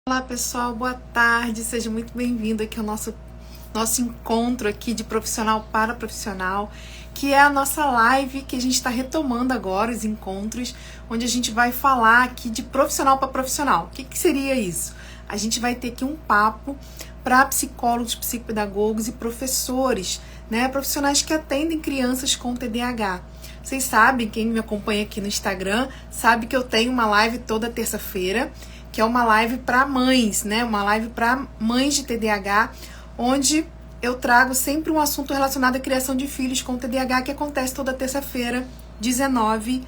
Olá pessoal, boa tarde, seja muito bem-vindo aqui ao nosso encontro aqui de profissional para profissional, que é a nossa live que a gente está retomando agora, os encontros, onde a gente vai falar aqui de profissional para profissional. O que seria isso? A gente vai ter aqui um papo para psicólogos, psicopedagogos e professores, né? Profissionais que atendem crianças com TDAH. Vocês sabem, quem me acompanha aqui no Instagram, sabe que eu tenho uma live toda terça-feira, que é uma live para mães, né? Uma live para mães de TDAH, onde eu trago sempre um assunto relacionado à criação de filhos com TDAH, que acontece toda terça-feira, 19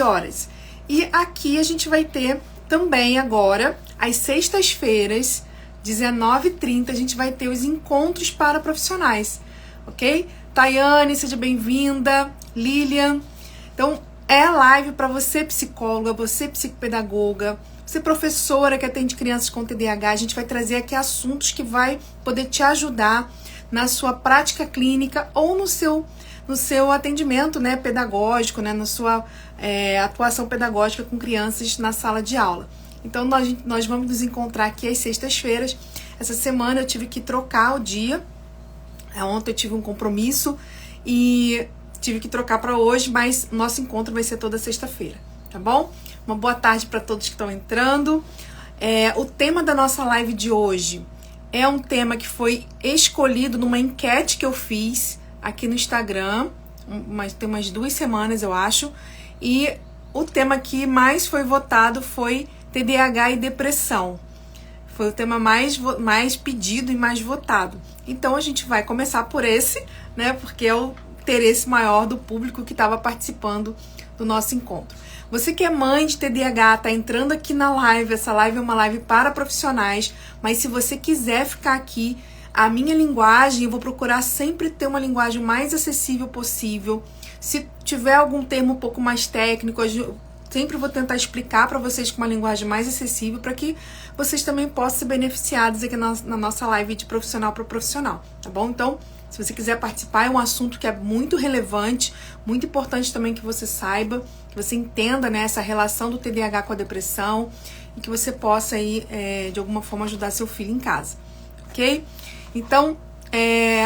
horas. E aqui a gente vai ter também agora, às sextas-feiras, 19h30, a gente vai ter os encontros para profissionais, ok? Tayane, seja bem-vinda. Lilian. Então, é a live para você psicóloga, você psicopedagoga, você professora que atende crianças com TDAH. A gente vai trazer aqui assuntos que vai poder te ajudar na sua prática clínica ou no seu atendimento, né, pedagógico, né, na sua atuação pedagógica com crianças na sala de aula. Então, nós vamos nos encontrar aqui às sextas-feiras. Essa semana eu tive que trocar o dia. Ontem eu tive um compromisso e tive que trocar para hoje, mas nosso encontro vai ser toda sexta-feira, tá bom? Uma boa tarde para todos que estão entrando. O tema da nossa live de hoje é um tema que foi escolhido numa enquete que eu fiz aqui no Instagram, tem umas 2 semanas, eu acho, e o tema que mais foi votado foi TDAH e depressão. Foi o tema mais pedido e mais votado. Então a gente vai começar por esse, né? Porque é o interesse maior do público que estava participando do nosso encontro. Você que é mãe de TDAH, tá entrando aqui na live. Essa live é uma live para profissionais, mas se você quiser ficar aqui, a minha linguagem, eu vou procurar sempre ter uma linguagem mais acessível possível. Se tiver algum termo um pouco mais técnico, eu sempre vou tentar explicar para vocês com uma linguagem mais acessível para que vocês também possam ser beneficiados aqui na nossa live de profissional para profissional, tá bom? Então, se você quiser participar, é um assunto que é muito relevante, muito importante também que você saiba, que você entenda, né, essa relação do TDAH com a depressão e que você possa aí, de alguma forma, ajudar seu filho em casa, ok? Então,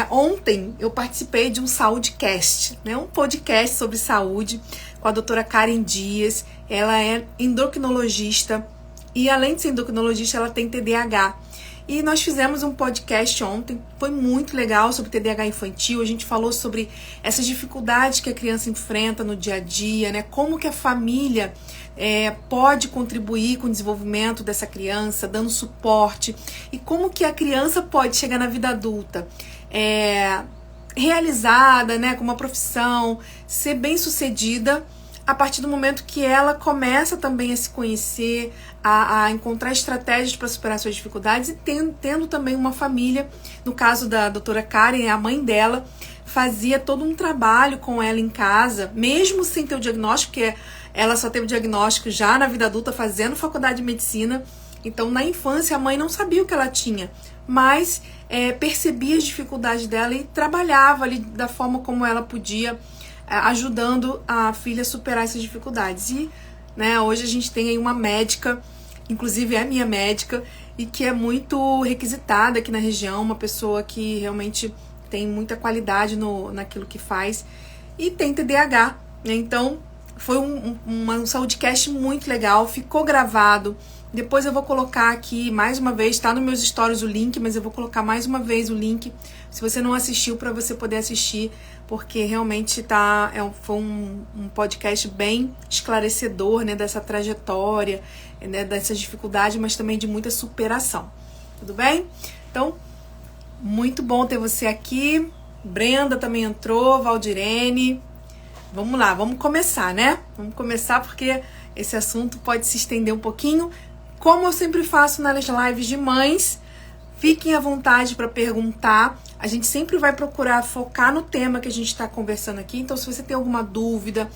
ontem eu participei de um SaúdeCast, né, um podcast sobre saúde com a doutora Karen Dias. Ela é endocrinologista e, além de ser endocrinologista, ela tem TDAH. E nós fizemos um podcast ontem, foi muito legal, sobre TDAH infantil. A gente falou sobre essas dificuldades que a criança enfrenta no dia a dia, né? Como que a família pode contribuir com o desenvolvimento dessa criança, dando suporte. E como que a criança pode chegar na vida adulta realizada, né? Com uma profissão, ser bem-sucedida, a partir do momento que ela começa também a se conhecer, a encontrar estratégias para superar suas dificuldades e tendo também uma família. No caso da doutora Karen, a mãe dela fazia todo um trabalho com ela em casa, mesmo sem ter o diagnóstico, porque ela só teve o diagnóstico já na vida adulta, fazendo faculdade de medicina. Então, na infância, a mãe não sabia o que ela tinha, mas percebia as dificuldades dela e trabalhava ali da forma como ela podia, ajudando a filha a superar essas dificuldades. E, né, hoje a gente tem aí uma médica, inclusive é minha médica, e que é muito requisitada aqui na região, uma pessoa que realmente tem muita qualidade naquilo que faz e tem TDAH, né? Então, foi um SaúdeCast muito legal, ficou gravado. Depois eu vou colocar aqui mais uma vez, tá nos meus stories o link, mas eu vou colocar mais uma vez o link, se você não assistiu, para você poder assistir, porque realmente foi um podcast bem esclarecedor, né, dessa trajetória, né, dessas dificuldades, mas também de muita superação. Tudo bem? Então, muito bom ter você aqui. Brenda também entrou, Valdirene. Vamos lá, vamos começar, né? Vamos começar porque esse assunto pode se estender um pouquinho. Como eu sempre faço nas lives de mães, fiquem à vontade para perguntar. A gente sempre vai procurar focar no tema que a gente está conversando aqui. Então, se você tem alguma dúvida,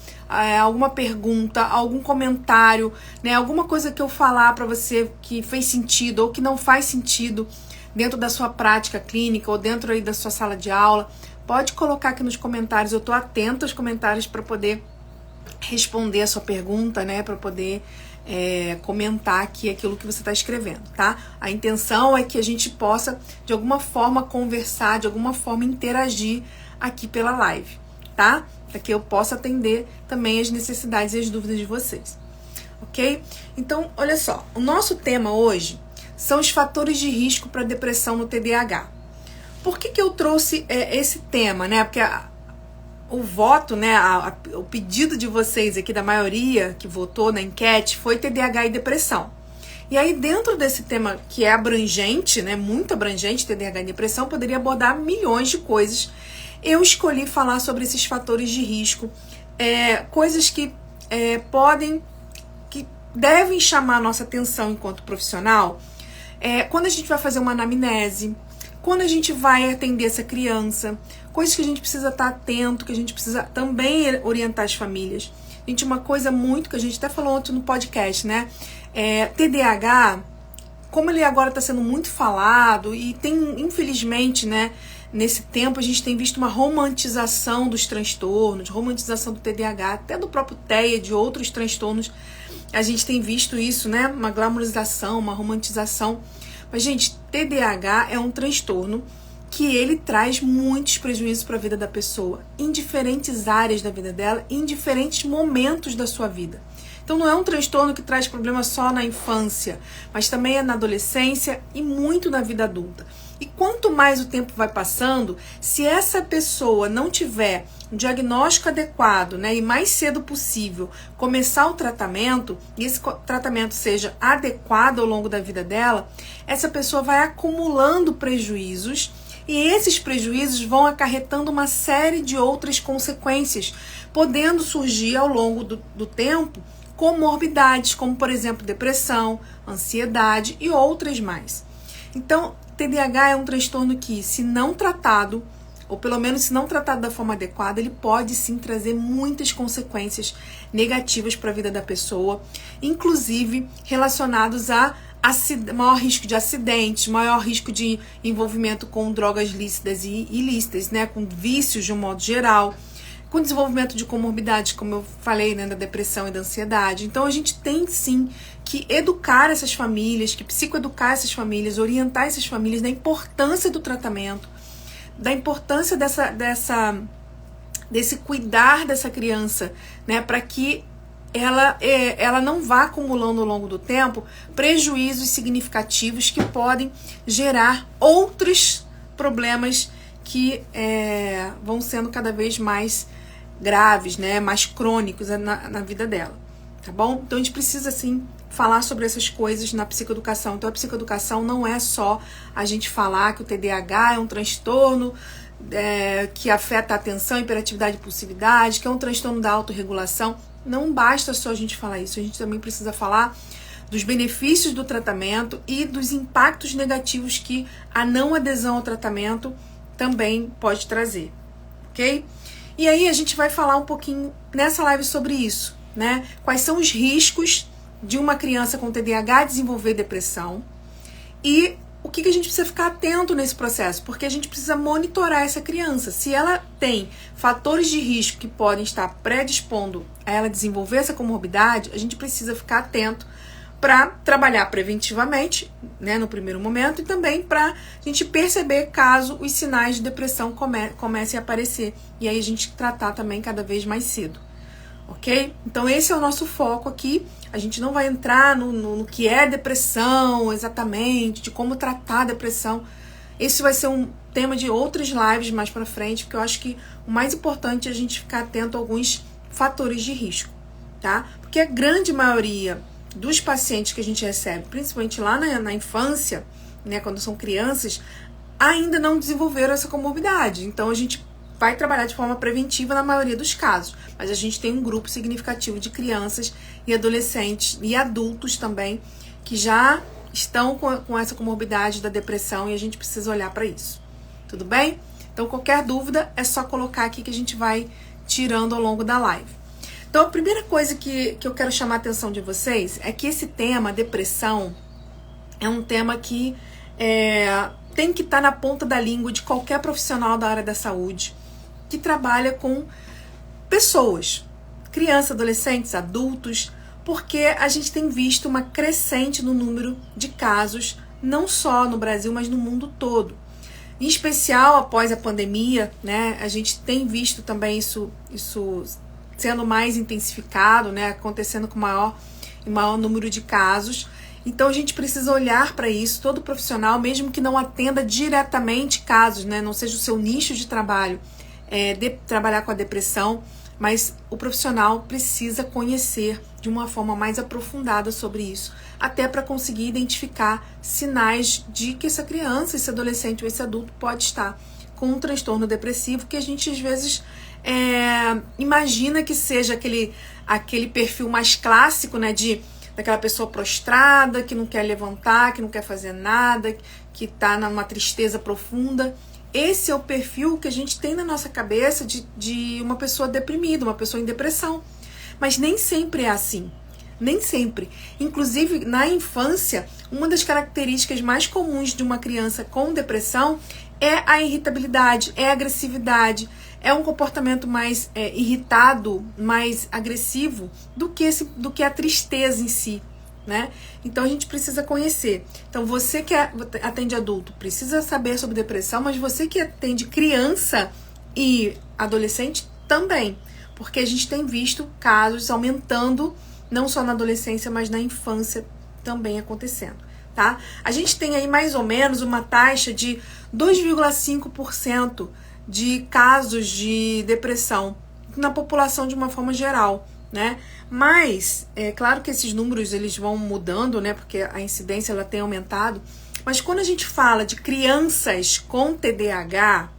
alguma pergunta, algum comentário, né, alguma coisa que eu falar para você que fez sentido ou que não faz sentido dentro da sua prática clínica ou dentro aí da sua sala de aula, pode colocar aqui nos comentários. Eu estou atenta aos comentários para poder responder a sua pergunta, né, para poder comentar aqui aquilo que você está escrevendo, tá? A intenção é que a gente possa, de alguma forma, conversar, de alguma forma, interagir aqui pela live, tá? Para que eu possa atender também as necessidades e as dúvidas de vocês, ok? Então, olha só, o nosso tema hoje são os fatores de risco para depressão no TDAH. Por que eu trouxe esse tema, né? Porque o voto, né, o pedido de vocês aqui, da maioria que votou na enquete, foi TDAH e depressão. E aí, dentro desse tema que é abrangente, né, muito abrangente, TDAH e depressão, poderia abordar milhões de coisas. Eu escolhi falar sobre esses fatores de risco, coisas que que devem chamar a nossa atenção enquanto profissional, quando a gente vai fazer uma anamnese, quando a gente vai atender essa criança, coisas que a gente precisa estar atento, que a gente precisa também orientar as famílias. Gente, uma coisa muito que a gente até falou ontem no podcast, né? TDAH, como ele agora está sendo muito falado e tem, infelizmente, né, nesse tempo a gente tem visto uma romantização dos transtornos, romantização do TDAH, até do próprio TEA, de outros transtornos. A gente tem visto isso, né? Uma glamorização, uma romantização. Mas, gente, TDAH é um transtorno que ele traz muitos prejuízos para a vida da pessoa, em diferentes áreas da vida dela, em diferentes momentos da sua vida. Então não é um transtorno que traz problemas só na infância, mas também é na adolescência e muito na vida adulta. E quanto mais o tempo vai passando, se essa pessoa não tiver um diagnóstico adequado, né, e mais cedo possível começar o tratamento, e esse tratamento seja adequado ao longo da vida dela, essa pessoa vai acumulando prejuízos. E esses prejuízos vão acarretando uma série de outras consequências, podendo surgir ao longo do tempo comorbidades, como por exemplo depressão, ansiedade e outras mais. Então, TDAH é um transtorno que, se não tratado, ou pelo menos se não tratado da forma adequada, ele pode sim trazer muitas consequências negativas para a vida da pessoa, inclusive relacionados a maior risco de acidentes, maior risco de envolvimento com drogas lícitas e ilícitas, né, com vícios de um modo geral, com desenvolvimento de comorbidades, como eu falei, né, da depressão e da ansiedade. Então a gente tem sim que educar essas famílias, que psicoeducar essas famílias, orientar essas famílias da importância do tratamento, da importância desse cuidar dessa criança, né, para que ela não vá acumulando ao longo do tempo prejuízos significativos que podem gerar outros problemas que vão sendo cada vez mais graves, né, mais crônicos na vida dela, tá bom? Então a gente precisa, assim, falar sobre essas coisas na psicoeducação. Então a psicoeducação não é só a gente falar que o TDAH é um transtorno que afeta a atenção, hiperatividade e impulsividade, que é um transtorno da autorregulação. Não basta só a gente falar isso, a gente também precisa falar dos benefícios do tratamento e dos impactos negativos que a não adesão ao tratamento também pode trazer, ok? E aí a gente vai falar um pouquinho nessa live sobre isso, né? Quais são os riscos de uma criança com TDAH desenvolver depressão e o que a gente precisa ficar atento nesse processo, porque a gente precisa monitorar essa criança. Se ela tem fatores de risco que podem estar predispondo a ela desenvolver essa comorbidade, a gente precisa ficar atento para trabalhar preventivamente, né, no primeiro momento, e também para a gente perceber caso os sinais de depressão comecem a aparecer, e aí a gente tratar também cada vez mais cedo, ok? Então esse é o nosso foco aqui. A gente não vai entrar no que é depressão exatamente, de como tratar a depressão. Esse vai ser um tema de outras lives mais pra frente, porque eu acho que o mais importante é a gente ficar atento a alguns fatores de risco, tá? Porque a grande maioria dos pacientes que a gente recebe, principalmente lá na infância, né, quando são crianças, ainda não desenvolveram essa comorbidade. Então a gente vai trabalhar de forma preventiva na maioria dos casos, mas a gente tem um grupo significativo de crianças e adolescentes e adultos também que já estão com essa comorbidade da depressão e a gente precisa olhar para isso. Tudo bem? Então qualquer dúvida é só colocar aqui que a gente vai tirando ao longo da live. Então a primeira coisa que eu quero chamar a atenção de vocês é que esse tema, depressão, é um tema que tem que estar na ponta da língua de qualquer profissional da área da saúde que trabalha com pessoas, crianças, adolescentes, adultos, porque a gente tem visto uma crescente no número de casos, não só no Brasil, mas no mundo todo. Em especial após a pandemia, né, a gente tem visto também isso sendo mais intensificado, né, acontecendo com maior número de casos. Então a gente precisa olhar para isso, todo profissional, mesmo que não atenda diretamente casos, né, não seja o seu nicho de trabalho, de trabalhar com a depressão, mas o profissional precisa conhecer de uma forma mais aprofundada sobre isso, até para conseguir identificar sinais de que essa criança, esse adolescente ou esse adulto pode estar com um transtorno depressivo, que a gente às vezes imagina que seja aquele perfil mais clássico, né, daquela pessoa prostrada, que não quer levantar, que não quer fazer nada, que está numa tristeza profunda. Esse é o perfil que a gente tem na nossa cabeça de uma pessoa deprimida, uma pessoa em depressão. Mas nem sempre é assim. Nem sempre. Inclusive, na infância, uma das características mais comuns de uma criança com depressão é a irritabilidade, é a agressividade, é um comportamento mais irritado, mais agressivo do que a tristeza em si, né? Então a gente precisa conhecer. Então você que atende adulto precisa saber sobre depressão, mas você que atende criança e adolescente também, porque a gente tem visto casos aumentando, não só na adolescência, mas na infância também acontecendo, tá? A gente tem aí mais ou menos uma taxa de 2,5% de casos de depressão na população de uma forma geral, né? Mas, é claro que esses números eles vão mudando, né? Porque a incidência ela tem aumentado. Mas quando a gente fala de crianças com TDAH,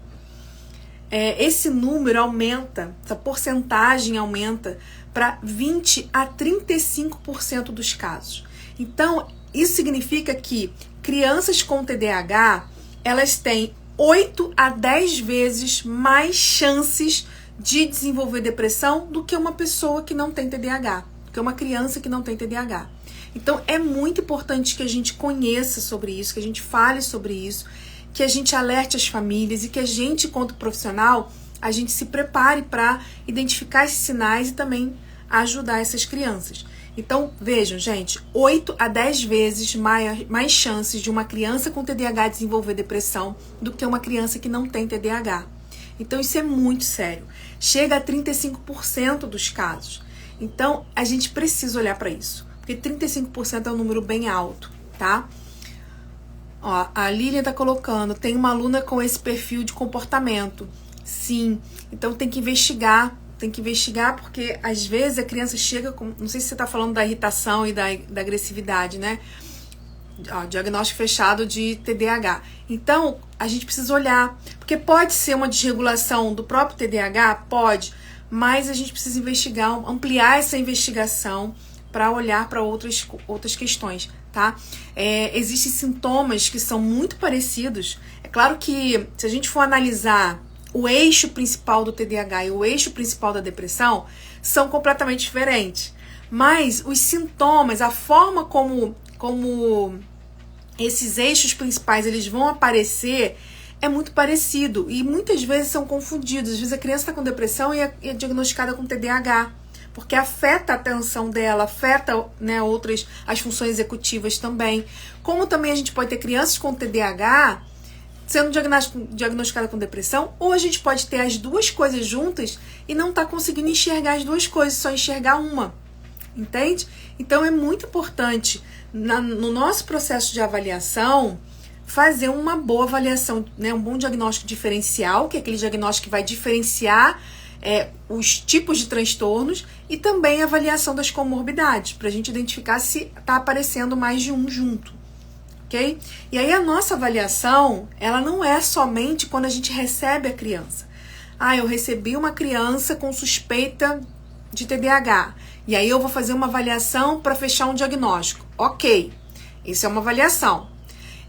esse número aumenta, essa porcentagem aumenta para 20 a 35% dos casos. Então, isso significa que crianças com TDAH, elas têm 8 a 10 vezes mais chances de desenvolver depressão do que uma pessoa que não tem TDAH, do que uma criança que não tem TDAH. Então, é muito importante que a gente conheça sobre isso, que a gente fale sobre isso, que a gente alerte as famílias e que a gente, enquanto profissional, a gente se prepare para identificar esses sinais e também ajudar essas crianças. Então, vejam, gente, 8 a 10 vezes mais chances de uma criança com TDAH desenvolver depressão do que uma criança que não tem TDAH. Então, isso é muito sério. Chega a 35% dos casos. Então, a gente precisa olhar para isso, porque 35% é um número bem alto, tá? Ó, a Lilian tá colocando, tem uma aluna com esse perfil de comportamento. Sim, então tem que investigar porque às vezes a criança chega com, não sei se você tá falando da irritação e da agressividade, né? Ó, diagnóstico fechado de TDAH. Então, a gente precisa olhar, porque pode ser uma desregulação do próprio TDAH, pode, mas a gente precisa investigar, ampliar essa investigação para olhar para outras questões, tá? Existem sintomas que são muito parecidos. É claro que se a gente for analisar o eixo principal do TDAH e o eixo principal da depressão, são completamente diferentes. Mas os sintomas, a forma como esses eixos principais eles vão aparecer é muito parecido e muitas vezes são confundidos. Às vezes a criança está com depressão e é diagnosticada com TDAH, porque afeta a atenção dela, afeta, né, as funções executivas também. Como também a gente pode ter crianças com TDAH sendo diagnosticada com depressão, ou a gente pode ter as duas coisas juntas e não tá conseguindo enxergar as duas coisas, só enxergar uma. Entende? Então é muito importante no nosso processo de avaliação fazer uma boa avaliação, né, um bom diagnóstico diferencial, que é aquele diagnóstico que vai diferenciar os tipos de transtornos, e também a avaliação das comorbidades, para a gente identificar se está aparecendo mais de um junto, ok? E aí a nossa avaliação, ela não é somente quando a gente recebe a criança. Eu recebi uma criança com suspeita de TDAH, e aí eu vou fazer uma avaliação para fechar um diagnóstico. Ok, isso é uma avaliação.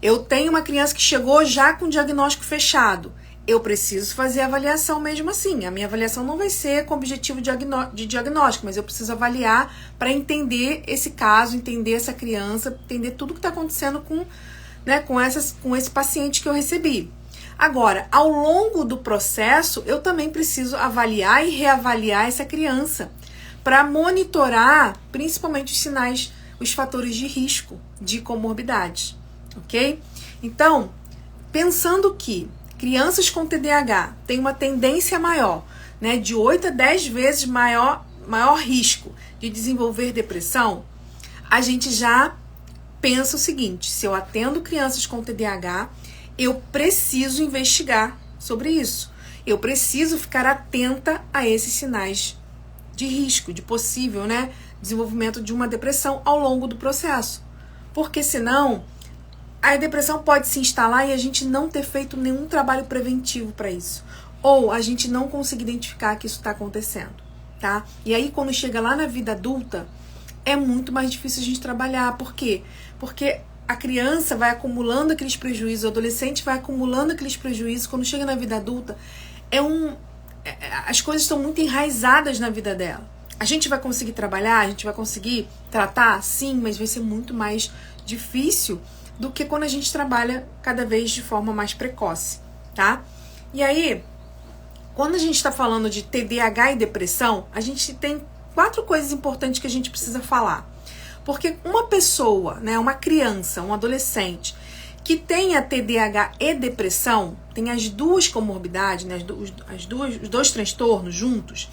Eu tenho uma criança que chegou já com o diagnóstico fechado. Eu preciso fazer a avaliação mesmo assim. A minha avaliação não vai ser com objetivo de diagnóstico, mas eu preciso avaliar para entender esse caso, entender essa criança, entender tudo que está acontecendo com esse paciente que eu recebi. Agora, ao longo do processo, eu também preciso avaliar e reavaliar essa criança para monitorar principalmente os sinais, os fatores de risco de comorbidades, ok? Então, pensando que crianças com TDAH têm uma tendência maior, né, de 8 a 10 vezes maior risco de desenvolver depressão, a gente já pensa o seguinte: se eu atendo crianças com TDAH, eu preciso investigar sobre isso. Eu preciso ficar atenta a esses sinais de risco, de possível, né, desenvolvimento de uma depressão ao longo do processo. Porque senão a depressão pode se instalar e a gente não ter feito nenhum trabalho preventivo para isso. Ou a gente não conseguir identificar que isso está acontecendo, tá? E aí quando chega lá na vida adulta, é muito mais difícil a gente trabalhar. Por quê? Porque a criança vai acumulando aqueles prejuízos, o adolescente vai acumulando aqueles prejuízos. Quando chega na vida adulta, as coisas estão muito enraizadas na vida dela. A gente vai conseguir trabalhar, a gente vai conseguir tratar, sim, mas vai ser muito mais difícil do que quando a gente trabalha cada vez de forma mais precoce, tá? E aí, quando a gente está falando de TDAH e depressão, a gente tem 4 coisas importantes que a gente precisa falar. Porque uma pessoa, né, uma criança, um adolescente, que tenha TDAH e depressão, tem as duas comorbidades, né, os dois transtornos juntos,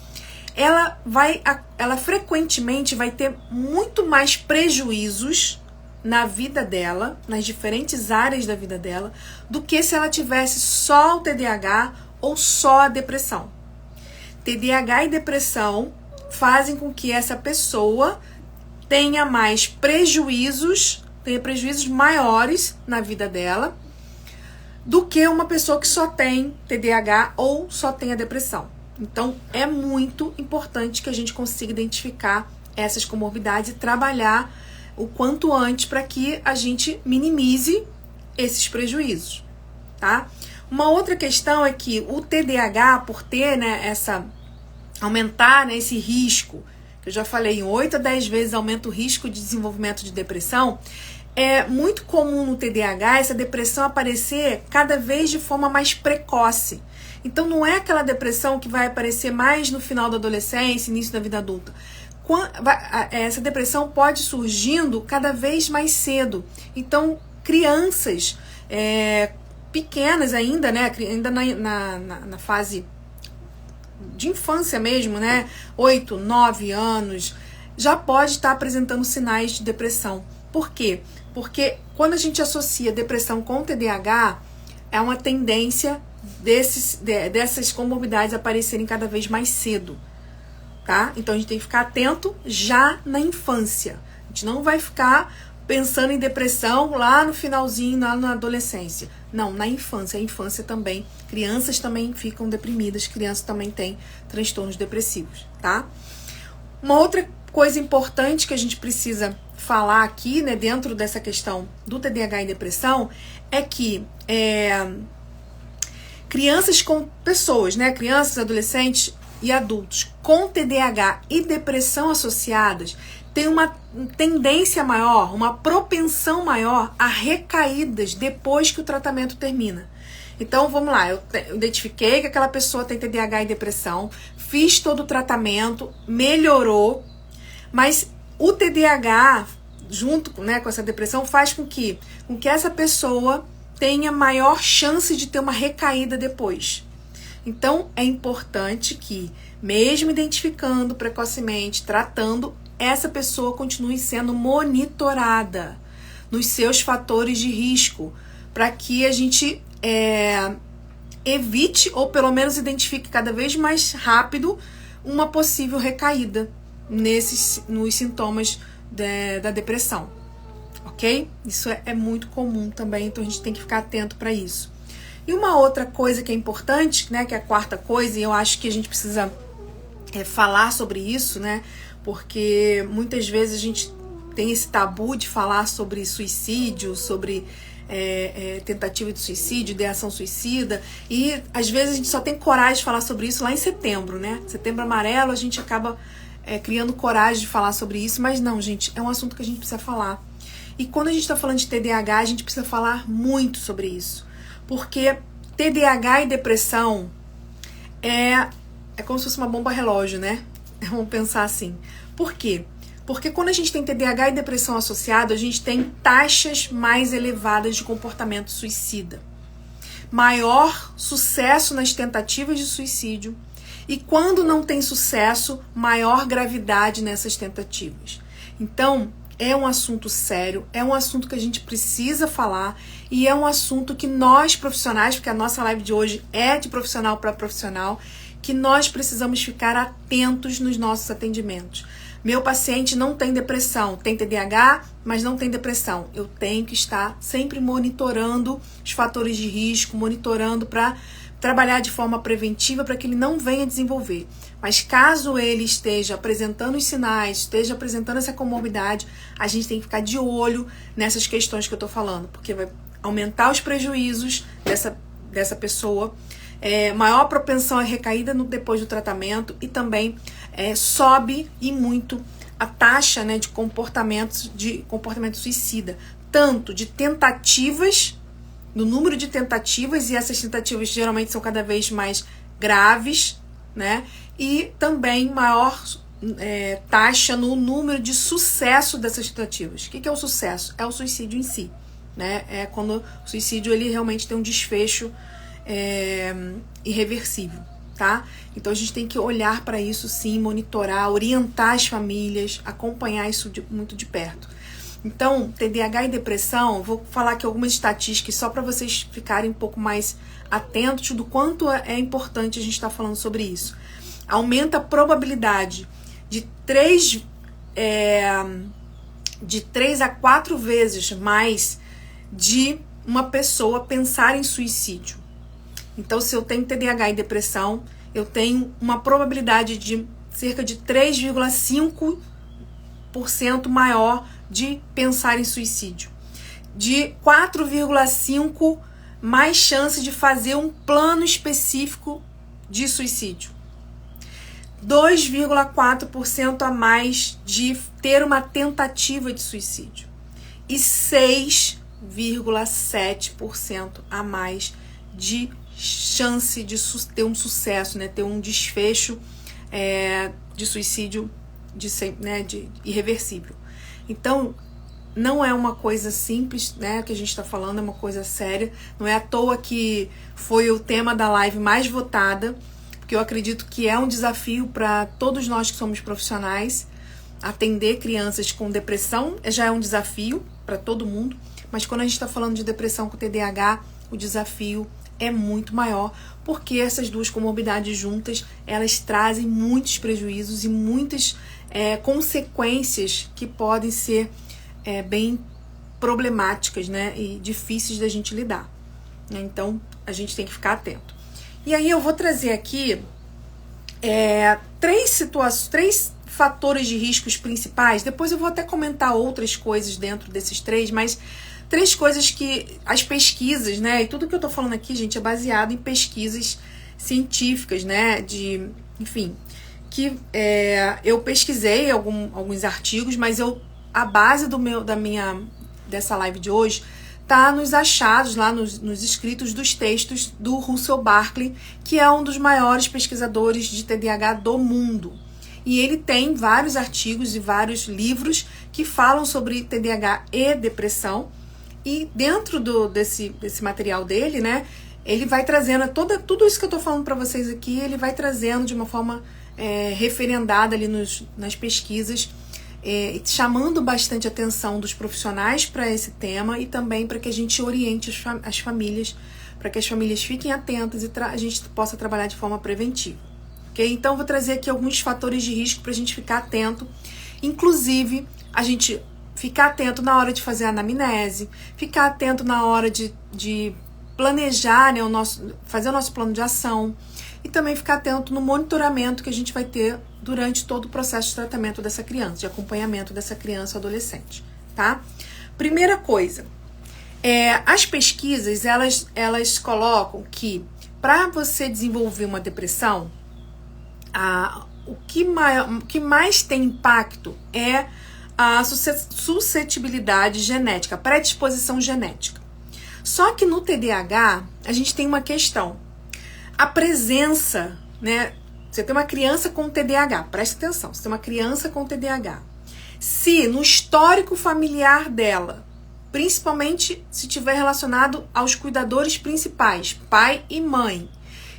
ela frequentemente vai ter muito mais prejuízos na vida dela, nas diferentes áreas da vida dela, do que se ela tivesse só o TDAH ou só a depressão. TDAH e depressão fazem com que essa pessoa tenha mais prejuízos, tenha prejuízos maiores na vida dela do que uma pessoa que só tem TDAH ou só tem a depressão. Então, é muito importante que a gente consiga identificar essas comorbidades e trabalhar o quanto antes para que a gente minimize esses prejuízos, tá? Uma outra questão é que o TDAH, por ter, né, aumentar, né, esse risco, que eu já falei, em 8 a 10 vezes aumenta o risco de desenvolvimento de depressão, é muito comum no TDAH essa depressão aparecer cada vez de forma mais precoce. Então não é aquela depressão que vai aparecer mais no final da adolescência, início da vida adulta. Essa depressão pode surgindo cada vez mais cedo. Então, crianças pequenas ainda, né, ainda na fase de infância mesmo, né, 8, 9 anos, já pode estar apresentando sinais de depressão. Por quê? Porque quando a gente associa depressão com TDAH, é uma tendência dessas comorbidades aparecerem cada vez mais cedo. Tá? Então a gente tem que ficar atento já na infância. A gente não vai ficar pensando em depressão lá no finalzinho, lá na adolescência. Não, na infância. A infância também, crianças também ficam deprimidas, crianças também têm transtornos depressivos, tá? Uma outra coisa importante que a gente precisa falar aqui, né, dentro dessa questão do TDAH e depressão, é que pessoas, né, crianças, adolescentes e adultos com TDAH e depressão associadas têm uma tendência maior, uma propensão maior a recaídas depois que o tratamento termina. Então, vamos lá, eu identifiquei que aquela pessoa tem TDAH e depressão, fiz todo o tratamento, melhorou, mas o TDAH, junto, né, com essa depressão, faz com que essa pessoa tenha maior chance de ter uma recaída depois. Então, é importante que, mesmo identificando precocemente, tratando, essa pessoa continue sendo monitorada nos seus fatores de risco, para que a gente evite, ou pelo menos identifique cada vez mais rápido, uma possível recaída nos sintomas da depressão, ok? Isso é muito comum também, então a gente tem que ficar atento para isso. E uma outra coisa que é importante, né, que é a quarta coisa, e eu acho que a gente precisa falar sobre isso, né, porque muitas vezes a gente tem esse tabu de falar sobre suicídio, sobre tentativa de suicídio, ideação suicida, e às vezes a gente só tem coragem de falar sobre isso lá em setembro, né? Setembro Amarelo, a gente acaba criando coragem de falar sobre isso, mas não, gente, é um assunto que a gente precisa falar. E quando a gente está falando de TDAH, a gente precisa falar muito sobre isso. Porque TDAH e depressão é como se fosse uma bomba relógio, né? Vamos pensar assim. Por quê? Porque quando a gente tem TDAH e depressão associado, a gente tem taxas mais elevadas de comportamento suicida. Maior sucesso nas tentativas de suicídio. E quando não tem sucesso, maior gravidade nessas tentativas. Então, é um assunto sério, é um assunto que a gente precisa falar e é um assunto que nós profissionais, porque a nossa live de hoje é de profissional para profissional, que nós precisamos ficar atentos nos nossos atendimentos. Meu paciente não tem depressão, tem TDAH, mas não tem depressão. Eu tenho que estar sempre monitorando os fatores de risco, monitorando para trabalhar de forma preventiva para que ele não venha desenvolver. Mas caso ele esteja apresentando os sinais, esteja apresentando essa comorbidade, a gente tem que ficar de olho nessas questões que eu estou falando, porque vai aumentar os prejuízos dessa pessoa, maior propensão à recaída depois do tratamento e também sobe e muito a taxa, né, de comportamento suicida, tanto de tentativas, no número de tentativas, e essas tentativas geralmente são cada vez mais graves, né? E também maior taxa no número de sucesso dessas tentativas. O que é o sucesso? É o suicídio em si, né? É quando o suicídio ele realmente tem um desfecho irreversível, tá? Então a gente tem que olhar para isso sim, monitorar, orientar as famílias, acompanhar isso muito de perto. Então, TDAH e depressão, vou falar aqui algumas estatísticas só para vocês ficarem um pouco mais atentos do quanto é importante a gente estar falando sobre isso. Aumenta a probabilidade de 3 a 4 vezes mais de uma pessoa pensar em suicídio. Então, se eu tenho TDAH e depressão, eu tenho uma probabilidade de cerca de 3,5% maior de pensar em suicídio, de 4,5% mais chance de fazer um plano específico de suicídio, 2,4% a mais de ter uma tentativa de suicídio e 6,7% a mais de chance de ter um sucesso, né, ter um desfecho de suicídio de irreversível. Então, não é uma coisa simples, né, que a gente está falando, é uma coisa séria. Não é à toa que foi o tema da live mais votada, porque eu acredito que é um desafio para todos nós que somos profissionais. Atender crianças com depressão já é um desafio para todo mundo, mas quando a gente está falando de depressão com TDAH, o desafio é muito maior, porque essas duas comorbidades juntas, elas trazem muitos prejuízos e muitas consequências que podem ser bem problemáticas, né, e difíceis da gente lidar. Então, a gente tem que ficar atento. E aí eu vou trazer aqui 3 fatores de riscos principais. Depois eu vou até comentar outras coisas dentro desses 3, mas 3 coisas que as pesquisas, né, e tudo que eu tô falando aqui, gente, é baseado em pesquisas científicas, né, enfim, que eu pesquisei alguns artigos, mas a base dessa live de hoje tá nos achados, lá nos escritos dos textos do Russell Barkley, que é um dos maiores pesquisadores de TDAH do mundo. E ele tem vários artigos e vários livros que falam sobre TDAH e depressão. E dentro desse material dele, né, ele vai trazendo tudo isso que eu tô falando para vocês aqui, ele vai trazendo de uma forma referendada ali nas pesquisas, chamando bastante atenção dos profissionais para esse tema e também para que a gente oriente as famílias, para que as famílias fiquem atentas e a gente possa trabalhar de forma preventiva. Okay? Então, vou trazer aqui alguns fatores de risco para a gente ficar atento, inclusive a gente ficar atento na hora de fazer a anamnese, ficar atento na hora de planejar, né, fazer o nosso plano de ação, e também ficar atento no monitoramento que a gente vai ter durante todo o processo de tratamento dessa criança, de acompanhamento dessa criança ou adolescente, tá? Primeira coisa, as pesquisas, elas colocam que para você desenvolver uma depressão, o que mais tem impacto é a suscetibilidade genética, a predisposição genética. Só que no TDAH, a gente tem uma questão. A presença, né, você tem uma criança com TDAH, presta atenção, você tem uma criança com TDAH. Se no histórico familiar dela, principalmente se tiver relacionado aos cuidadores principais, pai e mãe,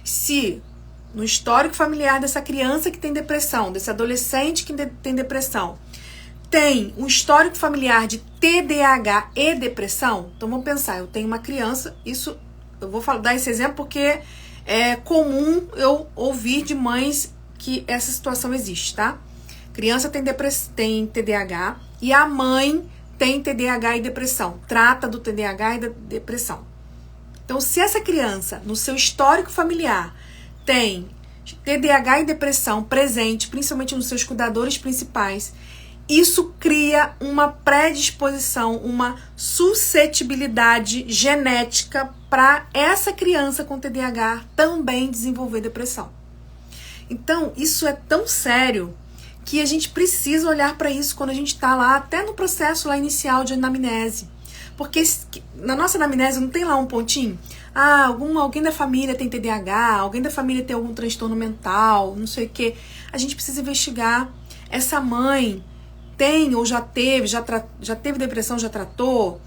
se no histórico familiar dessa criança que tem depressão, desse adolescente que tem depressão, tem um histórico familiar de TDAH e depressão, então vamos pensar, eu tenho uma criança, isso eu vou dar esse exemplo porque é comum eu ouvir de mães que essa situação existe, tá? Criança tem TDAH e a mãe tem TDAH e depressão, trata do TDAH e da depressão. Então, se essa criança, no seu histórico familiar, tem TDAH e depressão presente, principalmente nos seus cuidadores principais, isso cria uma predisposição, uma suscetibilidade genética para essa criança com TDAH também desenvolver depressão. Então, isso é tão sério que a gente precisa olhar para isso quando a gente está lá, até no processo lá inicial de anamnese. Porque na nossa anamnese não tem lá um pontinho? Ah, alguém da família tem TDAH, alguém da família tem algum transtorno mental, não sei o quê. A gente precisa investigar. Essa mãe tem ou já teve, já teve depressão, já tratou,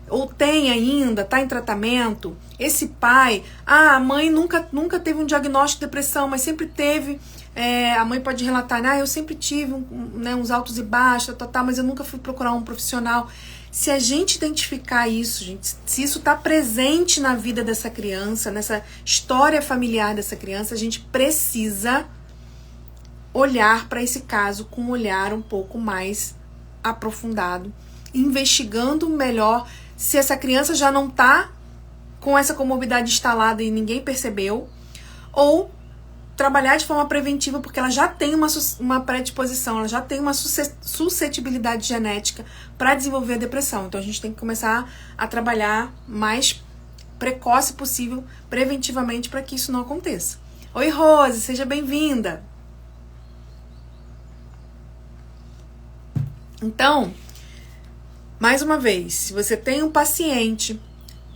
ou tem ainda, está em tratamento. Esse pai, a mãe nunca teve um diagnóstico de depressão, mas sempre teve. A mãe pode relatar, eu sempre tive uns altos e baixos, mas eu nunca fui procurar um profissional. Se a gente identificar isso, gente, se isso está presente na vida dessa criança, nessa história familiar dessa criança, a gente precisa olhar para esse caso com um olhar um pouco mais aprofundado, investigando melhor se essa criança já não está com essa comorbidade instalada e ninguém percebeu, ou trabalhar de forma preventiva porque ela já tem uma predisposição, ela já tem uma suscetibilidade genética para desenvolver a depressão. Então a gente tem que começar a trabalhar mais precoce possível, preventivamente, para que isso não aconteça. Oi, Rose, seja bem-vinda! Então, mais uma vez, se você tem um paciente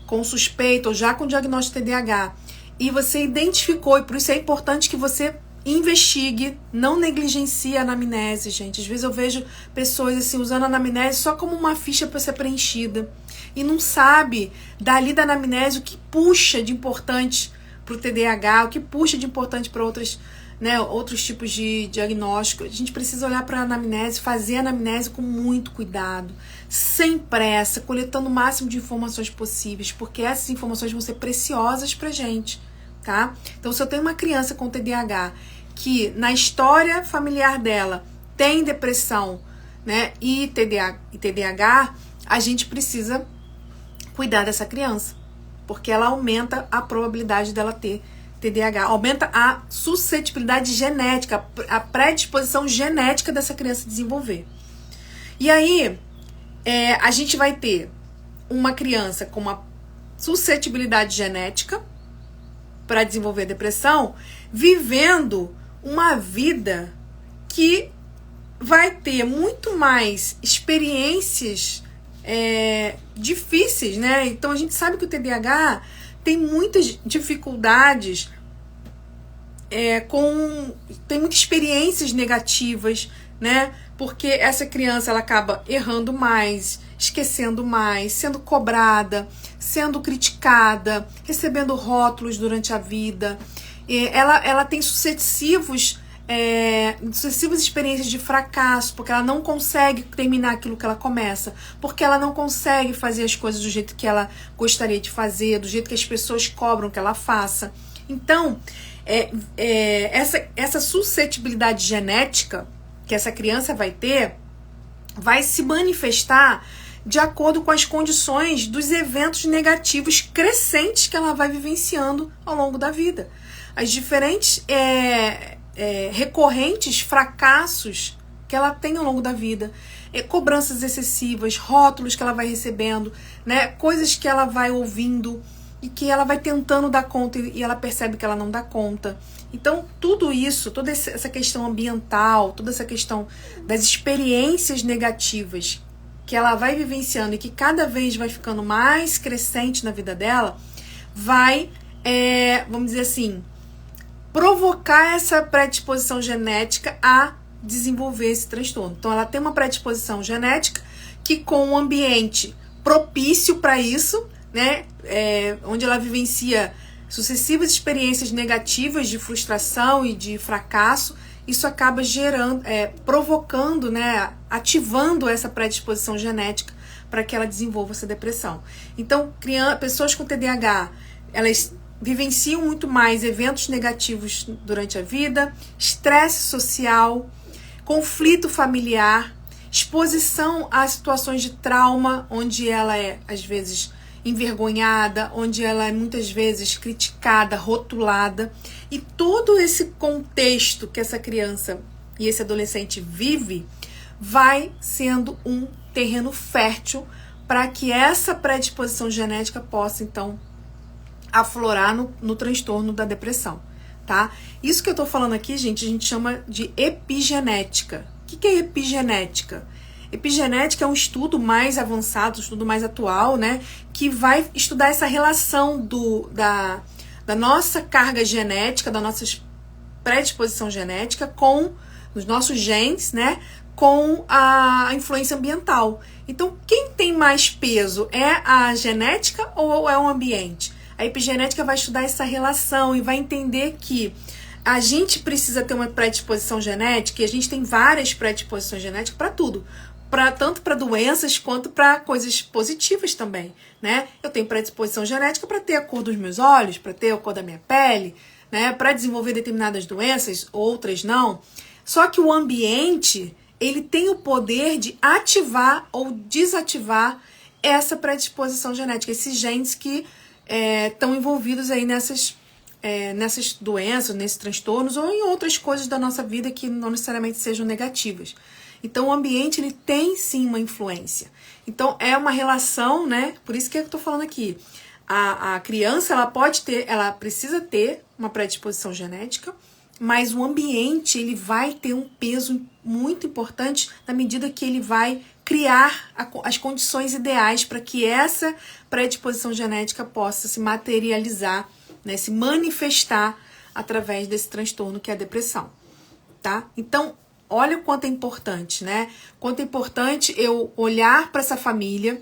com suspeita ou já com diagnóstico de TDAH e você identificou, e por isso é importante que você investigue, não negligencie a anamnese, gente. Às vezes eu vejo pessoas assim usando a anamnese só como uma ficha para ser preenchida e não sabe dali da anamnese o que puxa de importante para o TDAH, o que puxa de importante para outros tipos de diagnóstico. A gente precisa olhar para a anamnese, fazer a anamnese com muito cuidado, sem pressa, coletando o máximo de informações possíveis, porque essas informações vão ser preciosas pra gente, tá? Então, se eu tenho uma criança com TDAH que na história familiar dela tem depressão, e TDAH, a gente precisa cuidar dessa criança, porque ela aumenta a probabilidade dela ter TDAH, aumenta a suscetibilidade genética, a predisposição genética dessa criança desenvolver. E aí, a gente vai ter uma criança com uma suscetibilidade genética para desenvolver depressão, vivendo uma vida que vai ter muito mais experiências difíceis, né? Então a gente sabe que o TDAH tem muitas dificuldades, tem muitas experiências negativas, né? Porque essa criança ela acaba errando mais, esquecendo mais, sendo cobrada, sendo criticada, recebendo rótulos durante a vida. Ela tem sucessivas experiências de fracasso, porque ela não consegue terminar aquilo que ela começa, porque ela não consegue fazer as coisas do jeito que ela gostaria de fazer, do jeito que as pessoas cobram que ela faça. Então, essa suscetibilidade genética que essa criança vai ter, vai se manifestar de acordo com as condições dos eventos negativos crescentes que ela vai vivenciando ao longo da vida. As diferentes recorrentes fracassos que ela tem ao longo da vida, cobranças excessivas, rótulos que ela vai recebendo, né, coisas que ela vai ouvindo e que ela vai tentando dar conta e ela percebe que ela não dá conta. Então, tudo isso, toda essa questão ambiental, toda essa questão das experiências negativas que ela vai vivenciando e que cada vez vai ficando mais crescente na vida dela, vai, vamos dizer assim, provocar essa predisposição genética a desenvolver esse transtorno. Então, ela tem uma predisposição genética que, com um ambiente propício para isso, né, onde ela vivencia sucessivas experiências negativas de frustração e de fracasso, isso acaba gerando, provocando, né, ativando essa predisposição genética para que ela desenvolva essa depressão. Então, pessoas com TDAH, elas vivenciam muito mais eventos negativos durante a vida, estresse social, conflito familiar, exposição a situações de trauma, onde ela é, às vezes, envergonhada, onde ela é muitas vezes criticada, rotulada, e todo esse contexto que essa criança e esse adolescente vive vai sendo um terreno fértil para que essa predisposição genética possa, então, aflorar no transtorno da depressão, tá? Isso que eu tô falando aqui, gente, a gente chama de epigenética. O que é epigenética? Epigenética é um estudo mais avançado, um estudo mais atual, né? Que vai estudar essa relação da nossa carga genética, da nossa predisposição genética com os nossos genes, né? Com a influência ambiental. Então, quem tem mais peso é a genética ou é o ambiente? A epigenética vai estudar essa relação e vai entender que a gente precisa ter uma predisposição genética, e a gente tem várias predisposições genéticas para tudo. Tanto para doenças quanto para coisas positivas também, né? Eu tenho predisposição genética para ter a cor dos meus olhos, para ter a cor da minha pele, né? Para desenvolver determinadas doenças, outras não. Só que o ambiente, ele tem o poder de ativar ou desativar essa predisposição genética, esses genes que estão envolvidos aí nessas doenças, nesses transtornos ou em outras coisas da nossa vida que não necessariamente sejam negativas. Então, o ambiente, ele tem sim uma influência. Então, é uma relação, né? Por isso que eu tô falando aqui. A criança, ela precisa ter uma predisposição genética, mas o ambiente, ele vai ter um peso muito importante na medida que ele vai criar as condições ideais para que essa predisposição genética possa se materializar, né? Se manifestar através desse transtorno que é a depressão, tá? Então, olha o quanto é importante, né? Quanto é importante eu olhar para essa família,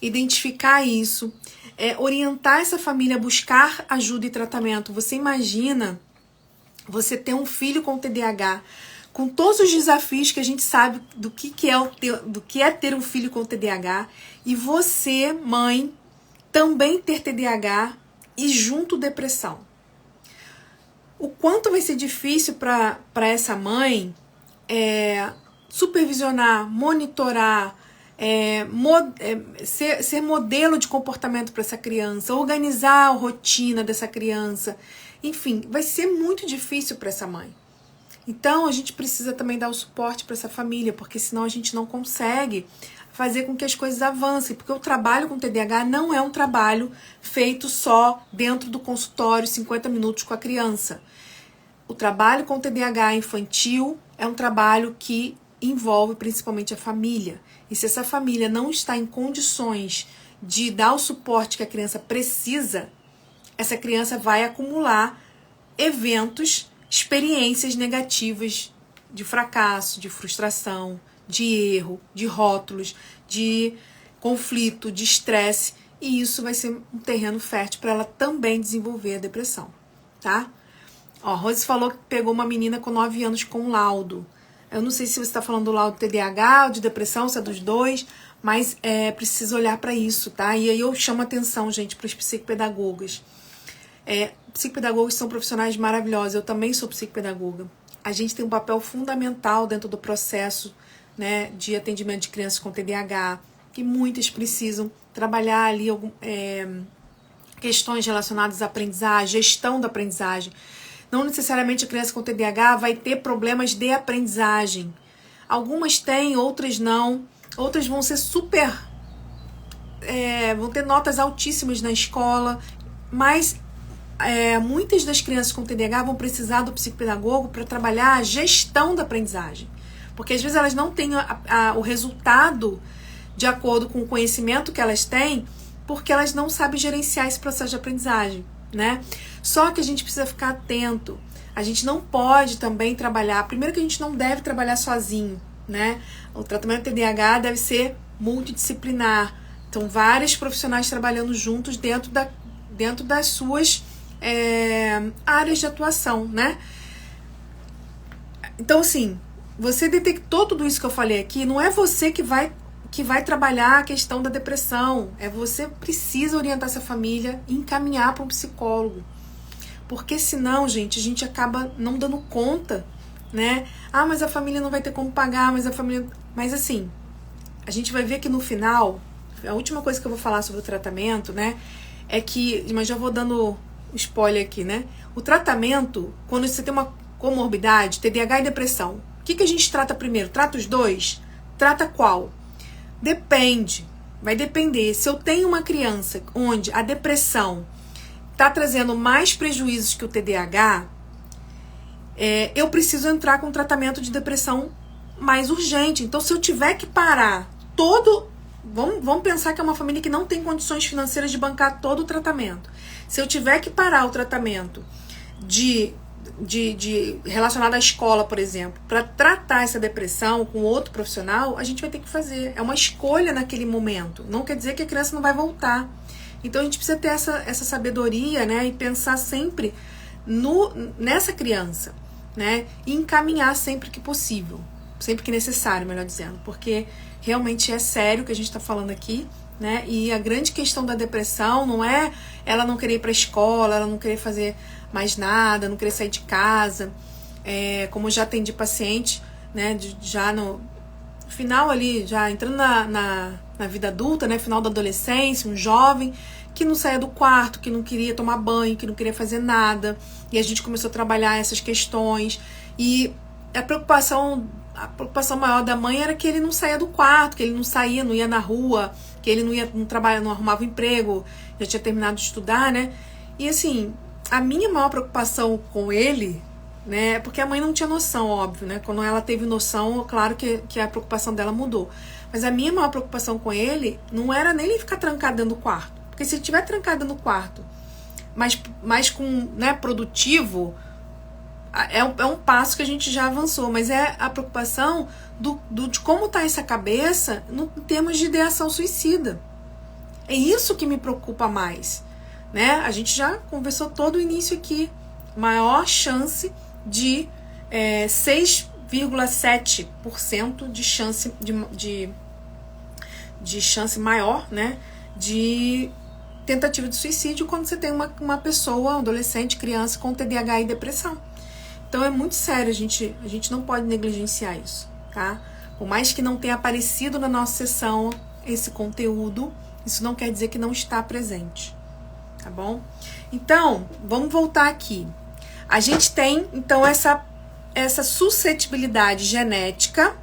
identificar isso, orientar essa família a buscar ajuda e tratamento. Você imagina você ter um filho com TDAH, com todos os desafios que a gente sabe do que é ter um filho com TDAH, e você, mãe, também ter TDAH e junto depressão. O quanto vai ser difícil para essa mãe supervisionar, monitorar, ser modelo de comportamento para essa criança, organizar a rotina dessa criança. Enfim, vai ser muito difícil para essa mãe. Então, a gente precisa também dar o suporte para essa família, porque senão a gente não consegue fazer com que as coisas avancem, porque o trabalho com TDAH não é um trabalho feito só dentro do consultório, 50 minutos com a criança. O trabalho com TDAH infantil é um trabalho que envolve principalmente a família. E se essa família não está em condições de dar o suporte que a criança precisa, essa criança vai acumular eventos, experiências negativas de fracasso, de frustração, de erro, de rótulos, de conflito, de estresse, e isso vai ser um terreno fértil para ela também desenvolver a depressão, tá? Ó, Rose falou que pegou uma menina com 9 anos com laudo. Eu não sei se você está falando do laudo TDAH ou de depressão, se é dos dois, mas precisa olhar para isso, tá? E aí eu chamo a atenção, gente, para os psicopedagogas. Psicopedagogos são profissionais maravilhosos, eu também sou psicopedagoga. A gente tem um papel fundamental dentro do processo, né, de atendimento de crianças com TDAH, que muitas precisam trabalhar ali questões relacionadas à aprendizagem, gestão da aprendizagem. Não necessariamente a criança com TDAH vai ter problemas de aprendizagem. Algumas têm, outras não. Outras vão ser vão ter notas altíssimas na escola, mas muitas das crianças com TDAH vão precisar do psicopedagogo para trabalhar a gestão da aprendizagem. Porque às vezes elas não têm o resultado de acordo com o conhecimento que elas têm, porque elas não sabem gerenciar esse processo de aprendizagem, né? Só que a gente precisa ficar atento A gente não pode também trabalhar, primeiro que a gente não deve trabalhar sozinho, né? O tratamento TDAH deve ser multidisciplinar. Então, vários profissionais trabalhando juntos dentro das suas áreas de atuação, né? Então, assim, você detectou tudo isso que eu falei aqui, não é você que vai trabalhar a questão da depressão, você precisa orientar essa família e encaminhar para um psicólogo. Porque senão, gente, a gente acaba não dando conta, né? Ah, mas a família não vai ter como pagar, Mas assim, a gente vai ver que no final, a última coisa que eu vou falar sobre o tratamento, né? É que, mas já vou dando spoiler aqui, né? O tratamento, quando você tem uma comorbidade, TDAH e depressão, o que a gente trata primeiro? Trata os dois? Trata qual? Depende, vai depender. Se eu tenho uma criança onde a depressão está trazendo mais prejuízos que o TDAH, eu preciso entrar com um tratamento de depressão mais urgente. Então, se eu tiver que parar vamos pensar que é uma família que não tem condições financeiras de bancar todo o tratamento. Se eu tiver que parar o tratamento relacionado à escola, por exemplo, para tratar essa depressão com outro profissional, a gente vai ter que fazer. É uma escolha naquele momento. Não quer dizer que a criança não vai voltar. Então a gente precisa ter essa sabedoria, né, e pensar sempre nessa criança, né, e encaminhar sempre que possível, sempre que necessário, melhor dizendo, porque realmente é sério o que a gente está falando aqui, né, e a grande questão da depressão não é ela não querer ir para a escola, ela não querer fazer mais nada, não querer sair de casa, como eu já atendi paciente, né, já no final ali, já entrando na vida adulta, né, final da adolescência, um jovem que não saía do quarto, que não queria tomar banho, que não queria fazer nada, e a gente começou a trabalhar essas questões, e a preocupação maior da mãe era que ele não saía do quarto, que ele não saía, não ia na rua, que ele não trabalhava, não arrumava um emprego, já tinha terminado de estudar, né, e assim, a minha maior preocupação com ele, né, porque a mãe não tinha noção, óbvio, né, quando ela teve noção, claro que a preocupação dela mudou, mas a minha maior preocupação com ele não era nem ele ficar trancado dentro do quarto, porque se ele estiver trancado no quarto, mas com, né, produtivo, é um passo que a gente já avançou, mas é a preocupação de como está essa cabeça em termos de ideação suicida. É isso que me preocupa mais, né? A gente já conversou todo o início aqui, maior chance de 6,7% de chance de chance maior, né, de tentativa de suicídio quando você tem uma pessoa, um adolescente, criança com TDAH e depressão. Então é muito sério, a gente não pode negligenciar isso, tá? Por mais que não tenha aparecido na nossa sessão esse conteúdo, isso não quer dizer que não está presente, tá bom? Então, vamos voltar aqui. A gente tem, então, essa suscetibilidade genética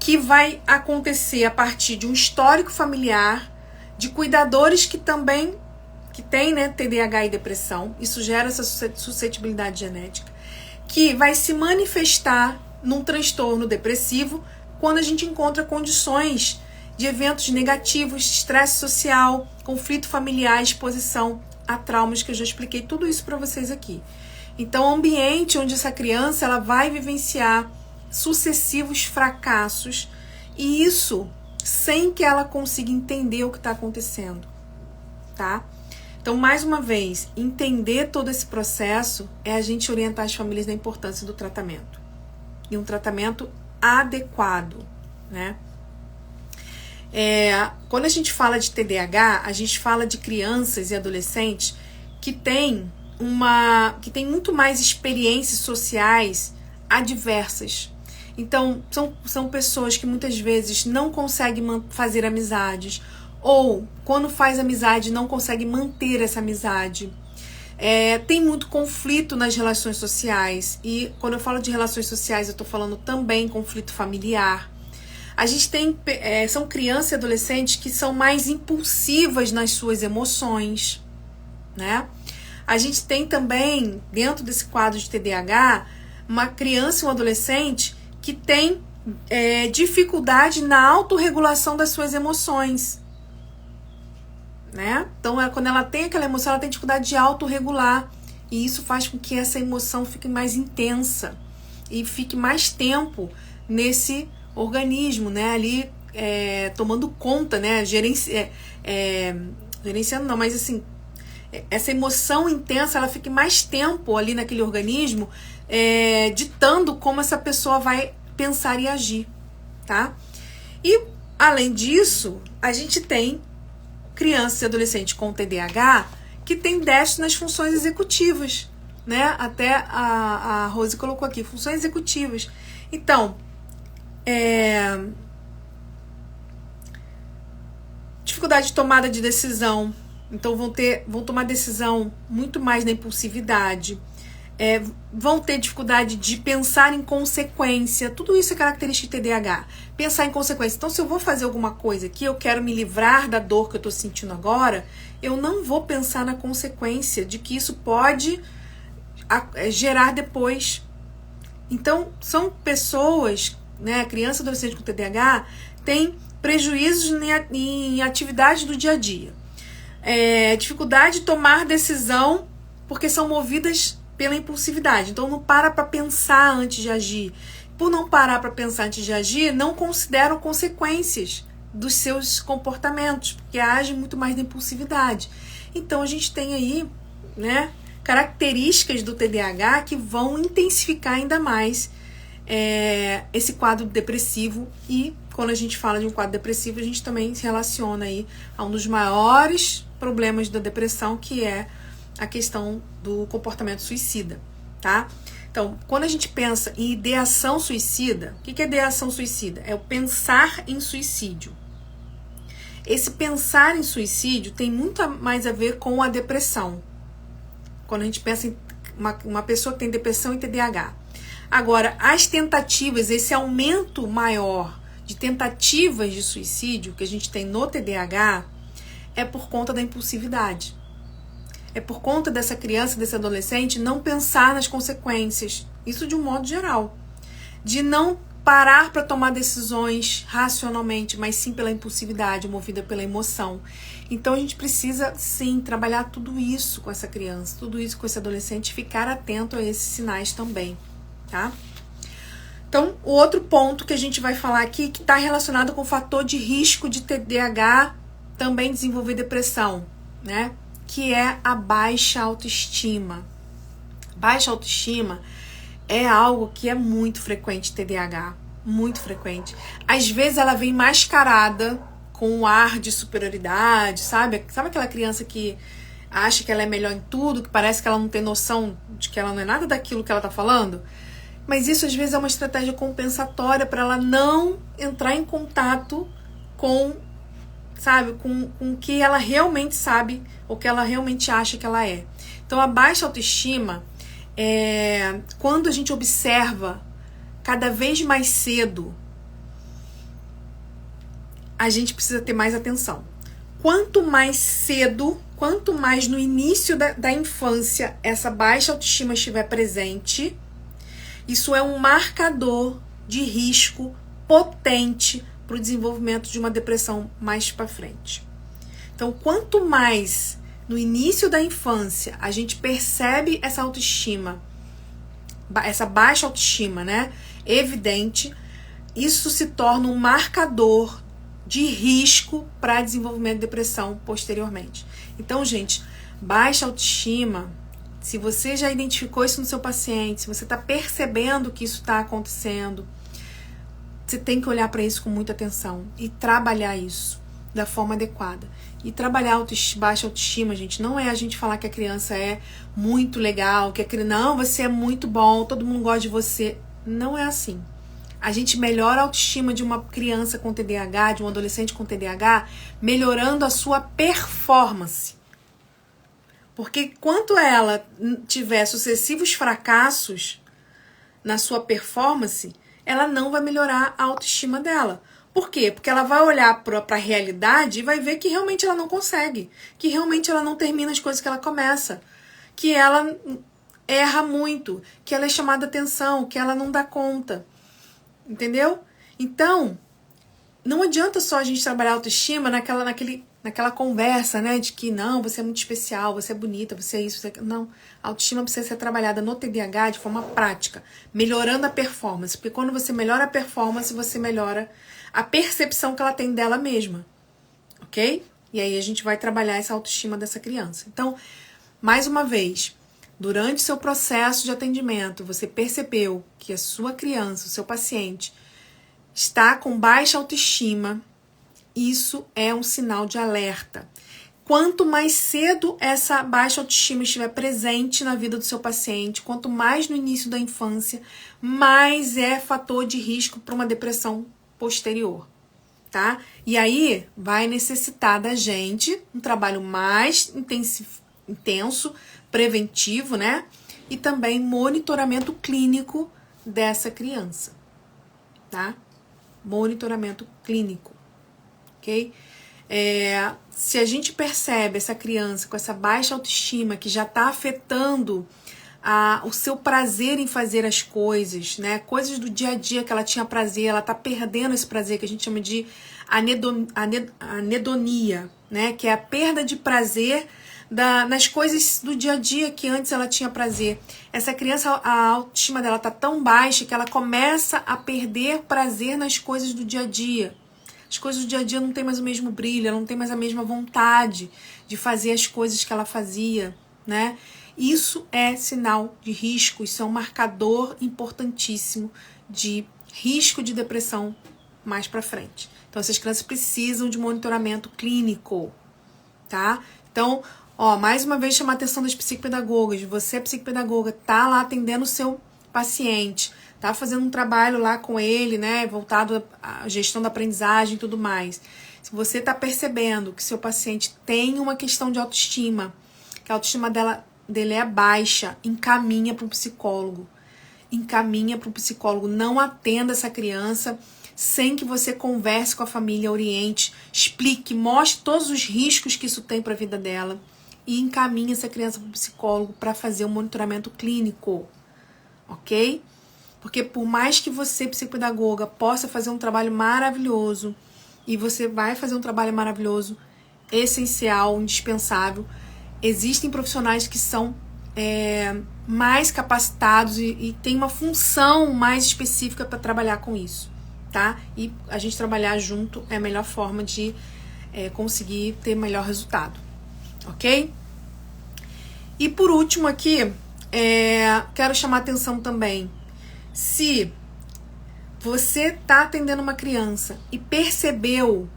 que vai acontecer a partir de um histórico familiar, de cuidadores que têm, né, TDAH e depressão. Isso gera essa suscetibilidade genética, que vai se manifestar num transtorno depressivo quando a gente encontra condições de eventos negativos, estresse social, conflito familiar, exposição a traumas, que eu já expliquei tudo isso para vocês aqui. Então, o ambiente onde essa criança ela vai vivenciar sucessivos fracassos, e isso sem que ela consiga entender o que está acontecendo, tá? Então, mais uma vez, entender todo esse processo é a gente orientar as famílias na importância do tratamento. E um tratamento adequado, né? Quando a gente fala de TDAH, a gente fala de crianças e adolescentes que têm muito mais experiências sociais adversas. Então, são pessoas que muitas vezes não conseguem fazer amizades, ou quando faz amizade não consegue manter essa amizade. Tem muito conflito nas relações sociais, e quando eu falo de relações sociais eu estou falando também conflito familiar. A gente tem, são crianças e adolescentes que são mais impulsivas nas suas emoções, né? A gente tem também, dentro desse quadro de TDAH, uma criança e um adolescente que tem dificuldade na autorregulação das suas emoções, né? Então, quando ela tem aquela emoção, ela tem dificuldade de autorregular. E isso faz com que essa emoção fique mais intensa e fique mais tempo nesse organismo, né? Ali tomando conta, né? Gerenciando não, mas assim, essa emoção intensa, ela fica mais tempo ali naquele organismo, ditando como essa pessoa vai pensar e agir, tá? E, além disso, a gente tem crianças e adolescentes com TDAH que tem déficit nas funções executivas, né? Até a Rose colocou aqui, funções executivas. Então, dificuldade de tomada de decisão. Então vão tomar decisão muito mais na impulsividade. Vão ter dificuldade de pensar em consequência. Tudo isso é característica de TDAH. Pensar em consequência. Então, se eu vou fazer alguma coisa aqui, eu quero me livrar da dor que eu estou sentindo agora, eu não vou pensar na consequência de que isso pode gerar depois. Então, são pessoas, né, criança e adolescente com TDAH, tem prejuízos em atividades do dia a dia. Dificuldade de tomar decisão porque são movidas pela impulsividade. Então, não para pensar antes de agir. Por não parar para pensar antes de agir, não consideram consequências dos seus comportamentos, porque agem muito mais na impulsividade. Então, a gente tem aí, né, características do TDAH que vão intensificar ainda mais esse quadro depressivo. E quando a gente fala de um quadro depressivo, a gente também se relaciona aí a um dos maiores problemas da depressão, que é a questão do comportamento suicida, tá? Então, quando a gente pensa em ideação suicida, o que é ideação suicida? É o pensar em suicídio. Esse pensar em suicídio tem muito mais a ver com a depressão. Quando a gente pensa em uma pessoa que tem depressão e TDAH. Agora, as tentativas, esse aumento maior de tentativas de suicídio que a gente tem no TDAH é por conta da impulsividade. É por conta dessa criança, desse adolescente não pensar nas consequências. Isso de um modo geral. De não parar para tomar decisões racionalmente, mas sim pela impulsividade, movida pela emoção. Então a gente precisa sim trabalhar tudo isso com essa criança, tudo isso com esse adolescente, ficar atento a esses sinais também, tá? Então, o outro ponto que a gente vai falar aqui, que está relacionado com o fator de risco de TDAH também desenvolver depressão, né? Que é a baixa autoestima. Baixa autoestima é algo que é muito frequente em TDAH, muito frequente. Às vezes ela vem mascarada com um ar de superioridade, sabe? Sabe aquela criança que acha que ela é melhor em tudo, que parece que ela não tem noção de que ela não é nada daquilo que ela tá falando? Mas isso às vezes é uma estratégia compensatória para ela não entrar em contato com, sabe, com o que ela realmente sabe, ou que ela realmente acha que ela é. Então a baixa autoestima quando a gente observa cada vez mais cedo, a gente precisa ter mais atenção. Quanto mais cedo, quanto mais no início da infância essa baixa autoestima estiver presente, isso é um marcador de risco potente para o desenvolvimento de uma depressão mais para frente. Então, quanto mais no início da infância a gente percebe essa autoestima, essa baixa autoestima, né, evidente, isso se torna um marcador de risco para desenvolvimento de depressão posteriormente. Então, gente, baixa autoestima, se você já identificou isso no seu paciente, se você está percebendo que isso está acontecendo, você tem que olhar para isso com muita atenção e trabalhar isso da forma adequada. E trabalhar baixa autoestima, gente, não é a gente falar que a criança é muito legal, que a criança, não, você é muito bom, todo mundo gosta de você. Não é assim. A gente melhora a autoestima de uma criança com TDAH, de um adolescente com TDAH, melhorando a sua performance. Porque quanto ela tiver sucessivos fracassos na sua performance, ela não vai melhorar a autoestima dela. Por quê? Porque ela vai olhar para a realidade e vai ver que realmente ela não consegue, que realmente ela não termina as coisas que ela começa, que ela erra muito, que ela é chamada atenção, que ela não dá conta. Entendeu? Então, não adianta só a gente trabalhar a autoestima naquele naquela conversa, né, de que não, você é muito especial, você é bonita, você é isso, você é aquilo. Não, a autoestima precisa ser trabalhada no TDAH de forma prática, melhorando a performance, porque quando você melhora a performance, você melhora a percepção que ela tem dela mesma, ok? E aí a gente vai trabalhar essa autoestima dessa criança. Então, mais uma vez, durante o seu processo de atendimento, você percebeu que a sua criança, o seu paciente, está com baixa autoestima, isso é um sinal de alerta. Quanto mais cedo essa baixa autoestima estiver presente na vida do seu paciente, quanto mais no início da infância, mais é fator de risco para uma depressão posterior, tá? E aí vai necessitar da gente um trabalho mais intenso, preventivo, né? E também monitoramento clínico dessa criança, tá? Monitoramento clínico, ok? Se a gente percebe essa criança com essa baixa autoestima que já está afetando o seu prazer em fazer as coisas, né? Coisas do dia a dia que ela tinha prazer, ela está perdendo esse prazer que a gente chama de anedonia, né? Que é a perda de prazer nas coisas do dia a dia que antes ela tinha prazer. Essa criança, a autoestima dela tá tão baixa que ela começa a perder prazer nas coisas do dia a dia. As coisas do dia a dia não tem mais o mesmo brilho, ela não tem mais a mesma vontade de fazer as coisas que ela fazia, né? Isso é sinal de risco, isso é um marcador importantíssimo de risco de depressão mais pra frente. Então essas crianças precisam de monitoramento clínico, tá? Então, mais uma vez chamar a atenção das psicopedagogas. Você, psicopedagoga, tá lá atendendo o seu paciente, tá fazendo um trabalho lá com ele, né, voltado à gestão da aprendizagem e tudo mais. Se você tá percebendo que seu paciente tem uma questão de autoestima, que a autoestima dele é baixa, encaminha para um psicólogo. Encaminha para um psicólogo. Não atenda essa criança sem que você converse com a família, oriente, explique, mostre todos os riscos que isso tem para a vida dela e encaminhe essa criança para o psicólogo para fazer um monitoramento clínico, ok? Porque por mais que você, psicopedagoga, possa fazer um trabalho maravilhoso, e você vai fazer um trabalho maravilhoso, essencial, indispensável, existem profissionais que são mais capacitados e têm uma função mais específica para trabalhar com isso, tá? E a gente trabalhar junto é a melhor forma de conseguir ter melhor resultado, ok? E por último aqui, quero chamar a atenção também. Se você está atendendo uma criança e percebeu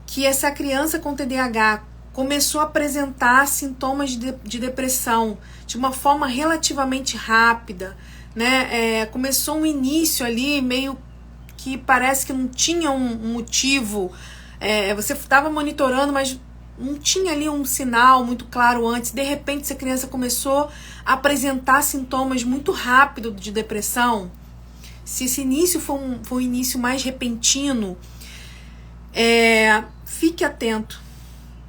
que essa criança com TDAH começou a apresentar sintomas de depressão de uma forma relativamente rápida, né? Começou um início ali meio que parece que não tinha um motivo, você estava monitorando, mas não tinha ali um sinal muito claro antes. De repente, essa criança começou a apresentar sintomas muito rápido de depressão. Se esse início foi um início mais repentino, fique atento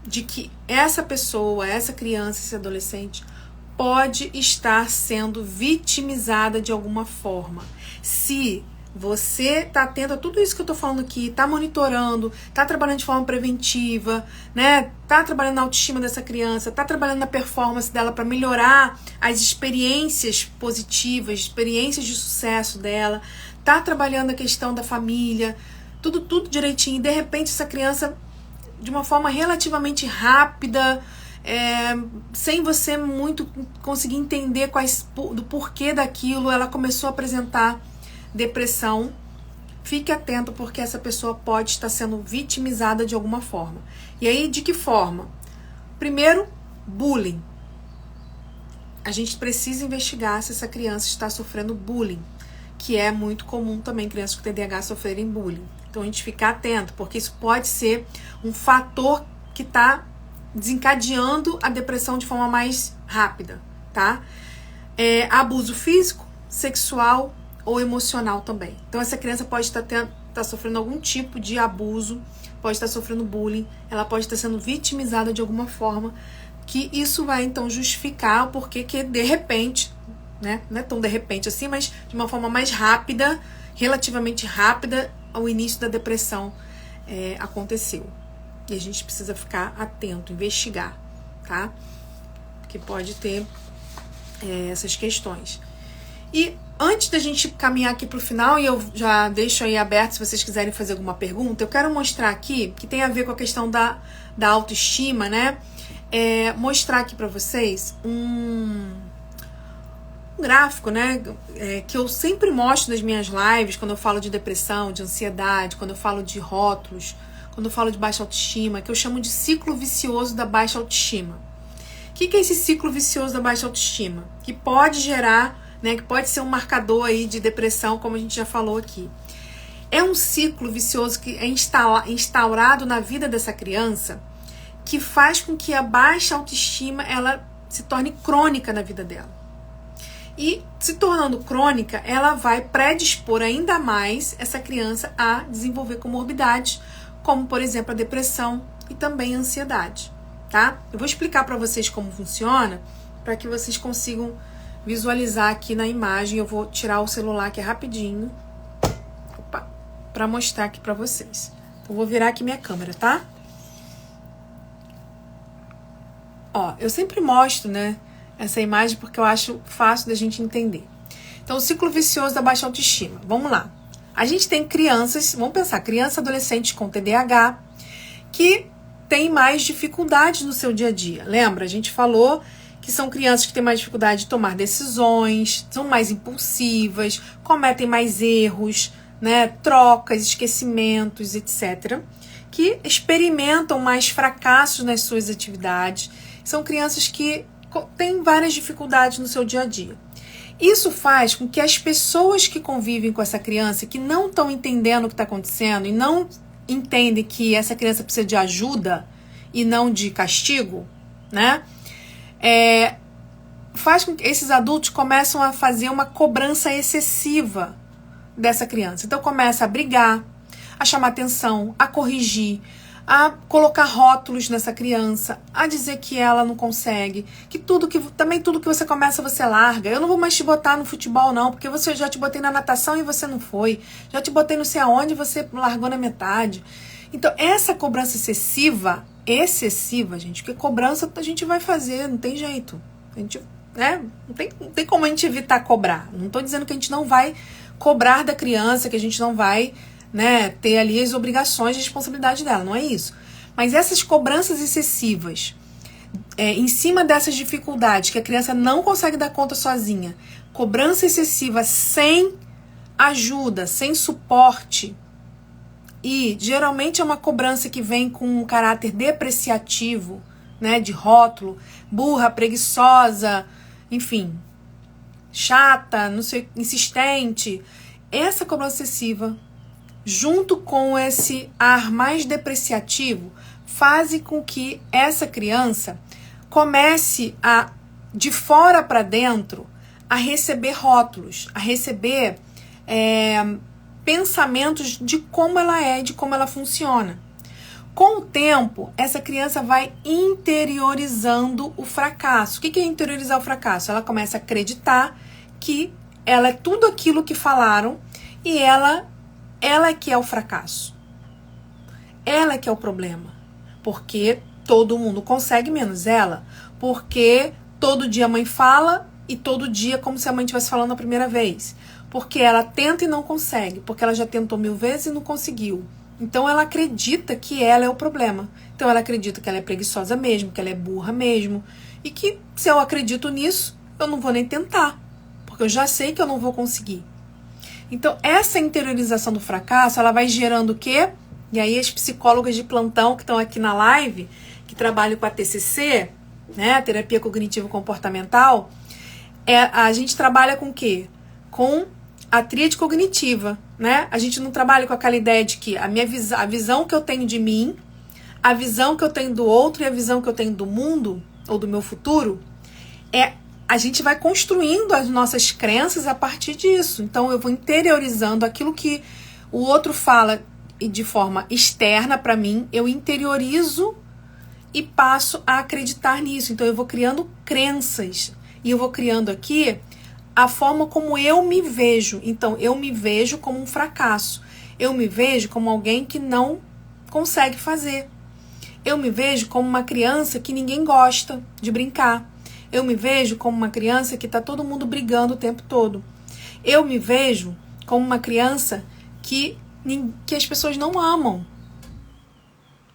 de que essa pessoa, essa criança, esse adolescente pode estar sendo vitimizada de alguma forma. Se você tá atento a tudo isso que eu tô falando aqui, tá monitorando, tá trabalhando de forma preventiva, né? Tá trabalhando na autoestima dessa criança, tá trabalhando na performance dela para melhorar as experiências positivas, experiências de sucesso dela, tá trabalhando a questão da família, tudo direitinho. E de repente essa criança, de uma forma relativamente rápida, sem você muito conseguir entender do porquê daquilo, ela começou a apresentar depressão. Fique atento, porque essa pessoa pode estar sendo vitimizada de alguma forma. E aí, de que forma? Primeiro, bullying. A gente precisa investigar se essa criança está sofrendo bullying, que é muito comum também crianças com TDAH sofrerem bullying. Então a gente fica atento, porque isso pode ser um fator que está desencadeando a depressão de forma mais rápida, tá? Abuso físico, sexual ou emocional também. Então essa criança pode estar sofrendo algum tipo de abuso, pode estar sofrendo bullying, ela pode estar sendo vitimizada de alguma forma, que isso vai então justificar o porquê que de repente, né, não é tão de repente assim, mas de uma forma mais rápida, relativamente rápida, o início da depressão aconteceu, E a gente precisa ficar atento, investigar, tá? Porque pode ter essas questões. E antes da gente caminhar aqui pro final, e eu já deixo aí aberto se vocês quiserem fazer alguma pergunta, eu quero mostrar aqui, que tem a ver com a questão da autoestima, né? Mostrar aqui pra vocês um gráfico, né? Que eu sempre mostro nas minhas lives, quando eu falo de depressão, de ansiedade, quando eu falo de rótulos, quando eu falo de baixa autoestima, que eu chamo de ciclo vicioso da baixa autoestima. O que é esse ciclo vicioso da baixa autoestima? Que pode gerar, né, que pode ser um marcador aí de depressão, como a gente já falou aqui. É um ciclo vicioso que é instaurado na vida dessa criança, que faz com que a baixa autoestima ela se torne crônica na vida dela. E se tornando crônica, ela vai predispor ainda mais essa criança a desenvolver comorbidades, como por exemplo a depressão e também a ansiedade, tá? Eu vou explicar para vocês como funciona, para que vocês consigam visualizar aqui na imagem. Eu vou tirar o celular aqui rapidinho, para mostrar aqui para vocês. Eu vou virar aqui minha câmera, tá? Ó, eu sempre mostro, né, essa imagem porque eu acho fácil da gente entender. Então, o ciclo vicioso da baixa autoestima. Vamos lá. A gente tem crianças, vamos pensar, crianças e adolescentes com TDAH, que têm mais dificuldades no seu dia a dia. Lembra? A gente falou que são crianças que têm mais dificuldade de tomar decisões, são mais impulsivas, cometem mais erros, né, trocas, esquecimentos, etc. Que experimentam mais fracassos nas suas atividades. São crianças que têm várias dificuldades no seu dia a dia. Isso faz com que as pessoas que convivem com essa criança, que não estão entendendo o que está acontecendo e não entendem que essa criança precisa de ajuda e não de castigo, né? Faz com que esses adultos começam a fazer uma cobrança excessiva dessa criança. Então começa a brigar, a chamar atenção, a corrigir, a colocar rótulos nessa criança, a dizer que ela não consegue, que tudo que você começa você larga. Eu não vou mais te botar no futebol não, porque eu já te botei na natação e você não foi. Já te botei não sei aonde e você largou na metade. Então essa cobrança excessiva, gente, porque cobrança a gente vai fazer, não tem jeito. A gente, né, não tem como a gente evitar cobrar. Não estou dizendo que a gente não vai cobrar da criança, que a gente não vai, né, ter ali as obrigações e responsabilidade dela, não é isso. Mas essas cobranças excessivas, em cima dessas dificuldades que a criança não consegue dar conta sozinha, cobrança excessiva sem ajuda, sem suporte, e geralmente é uma cobrança que vem com um caráter depreciativo, né, de rótulo, burra, preguiçosa, enfim, chata, não sei, insistente. Essa cobrança excessiva, junto com esse ar mais depreciativo, faz com que essa criança comece a, de fora para dentro, a receber rótulos, a receber pensamentos de como ela é, de como ela funciona. Com o tempo, essa criança vai interiorizando o fracasso. O que é interiorizar o fracasso? Ela começa a acreditar que ela é tudo aquilo que falaram e ela é que é o fracasso. Ela é que é o problema. Porque todo mundo consegue, menos ela. Porque todo dia a mãe fala e todo dia como se a mãe estivesse falando a primeira vez. Porque ela tenta e não consegue. Porque ela já tentou 1000 vezes e não conseguiu. Então ela acredita que ela é o problema. Então ela acredita que ela é preguiçosa mesmo, que ela é burra mesmo. E que se eu acredito nisso, eu não vou nem tentar. Porque eu já sei que eu não vou conseguir. Então essa interiorização do fracasso, ela vai gerando o quê? E aí as psicólogas de plantão que estão aqui na live, que trabalham com a TCC, né, terapia cognitivo-comportamental, a gente trabalha com o quê? Com a tríade cognitiva, né? A gente não trabalha com aquela ideia de que a visão que eu tenho de mim, a visão que eu tenho do outro e a visão que eu tenho do mundo ou do meu futuro, a gente vai construindo as nossas crenças a partir disso. Então eu vou interiorizando aquilo que o outro fala e de forma externa para mim, eu interiorizo e passo a acreditar nisso. Então eu vou criando crenças e eu vou criando aqui a forma como eu me vejo. Então, eu me vejo como um fracasso. Eu me vejo como alguém que não consegue fazer. Eu me vejo como uma criança que ninguém gosta de brincar. Eu me vejo como uma criança que está todo mundo brigando o tempo todo. Eu me vejo como uma criança que as pessoas não amam.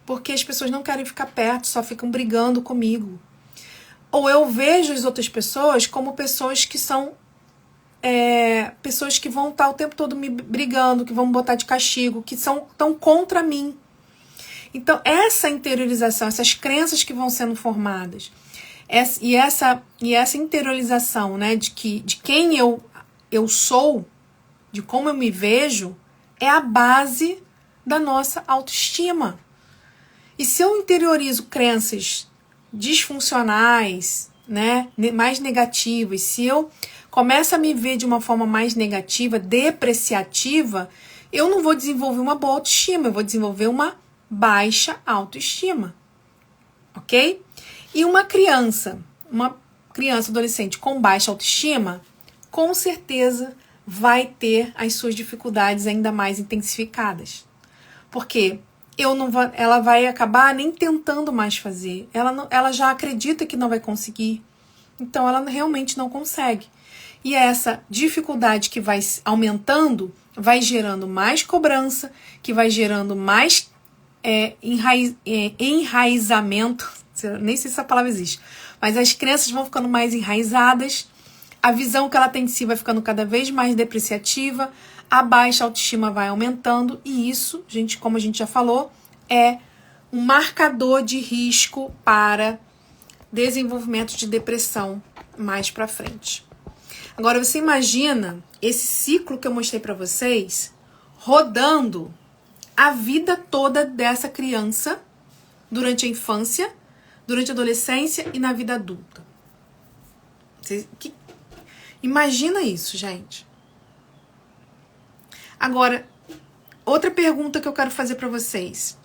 Porque as pessoas não querem ficar perto, só ficam brigando comigo. Ou eu vejo as outras pessoas como pessoas que são pessoas que vão estar o tempo todo me brigando, que vão me botar de castigo, que estão contra mim. Então, essa interiorização, essas crenças que vão sendo formadas, e essa interiorização, né, de quem eu sou, de como eu me vejo, é a base da nossa autoestima. E se eu interiorizo crenças disfuncionais, né, mais negativas, se eu começo a me ver de uma forma mais negativa, depreciativa, eu não vou desenvolver uma boa autoestima, eu vou desenvolver uma baixa autoestima, ok? E uma criança adolescente com baixa autoestima, com certeza vai ter as suas dificuldades ainda mais intensificadas. Porque ela vai acabar nem tentando mais fazer. Ela já acredita que não vai conseguir. Então ela realmente não consegue. E essa dificuldade que vai aumentando, vai gerando mais cobrança, que vai gerando mais enraizamento, nem sei se essa palavra existe, mas as crenças vão ficando mais enraizadas, a visão que ela tem de si vai ficando cada vez mais depreciativa, a baixa autoestima vai aumentando, e isso, gente, como a gente já falou, é um marcador de risco para desenvolvimento de depressão mais para frente. Agora, você imagina esse ciclo que eu mostrei para vocês rodando a vida toda dessa criança durante a infância, durante a adolescência e na vida adulta. Imagina isso, gente. Agora, outra pergunta que eu quero fazer para vocês.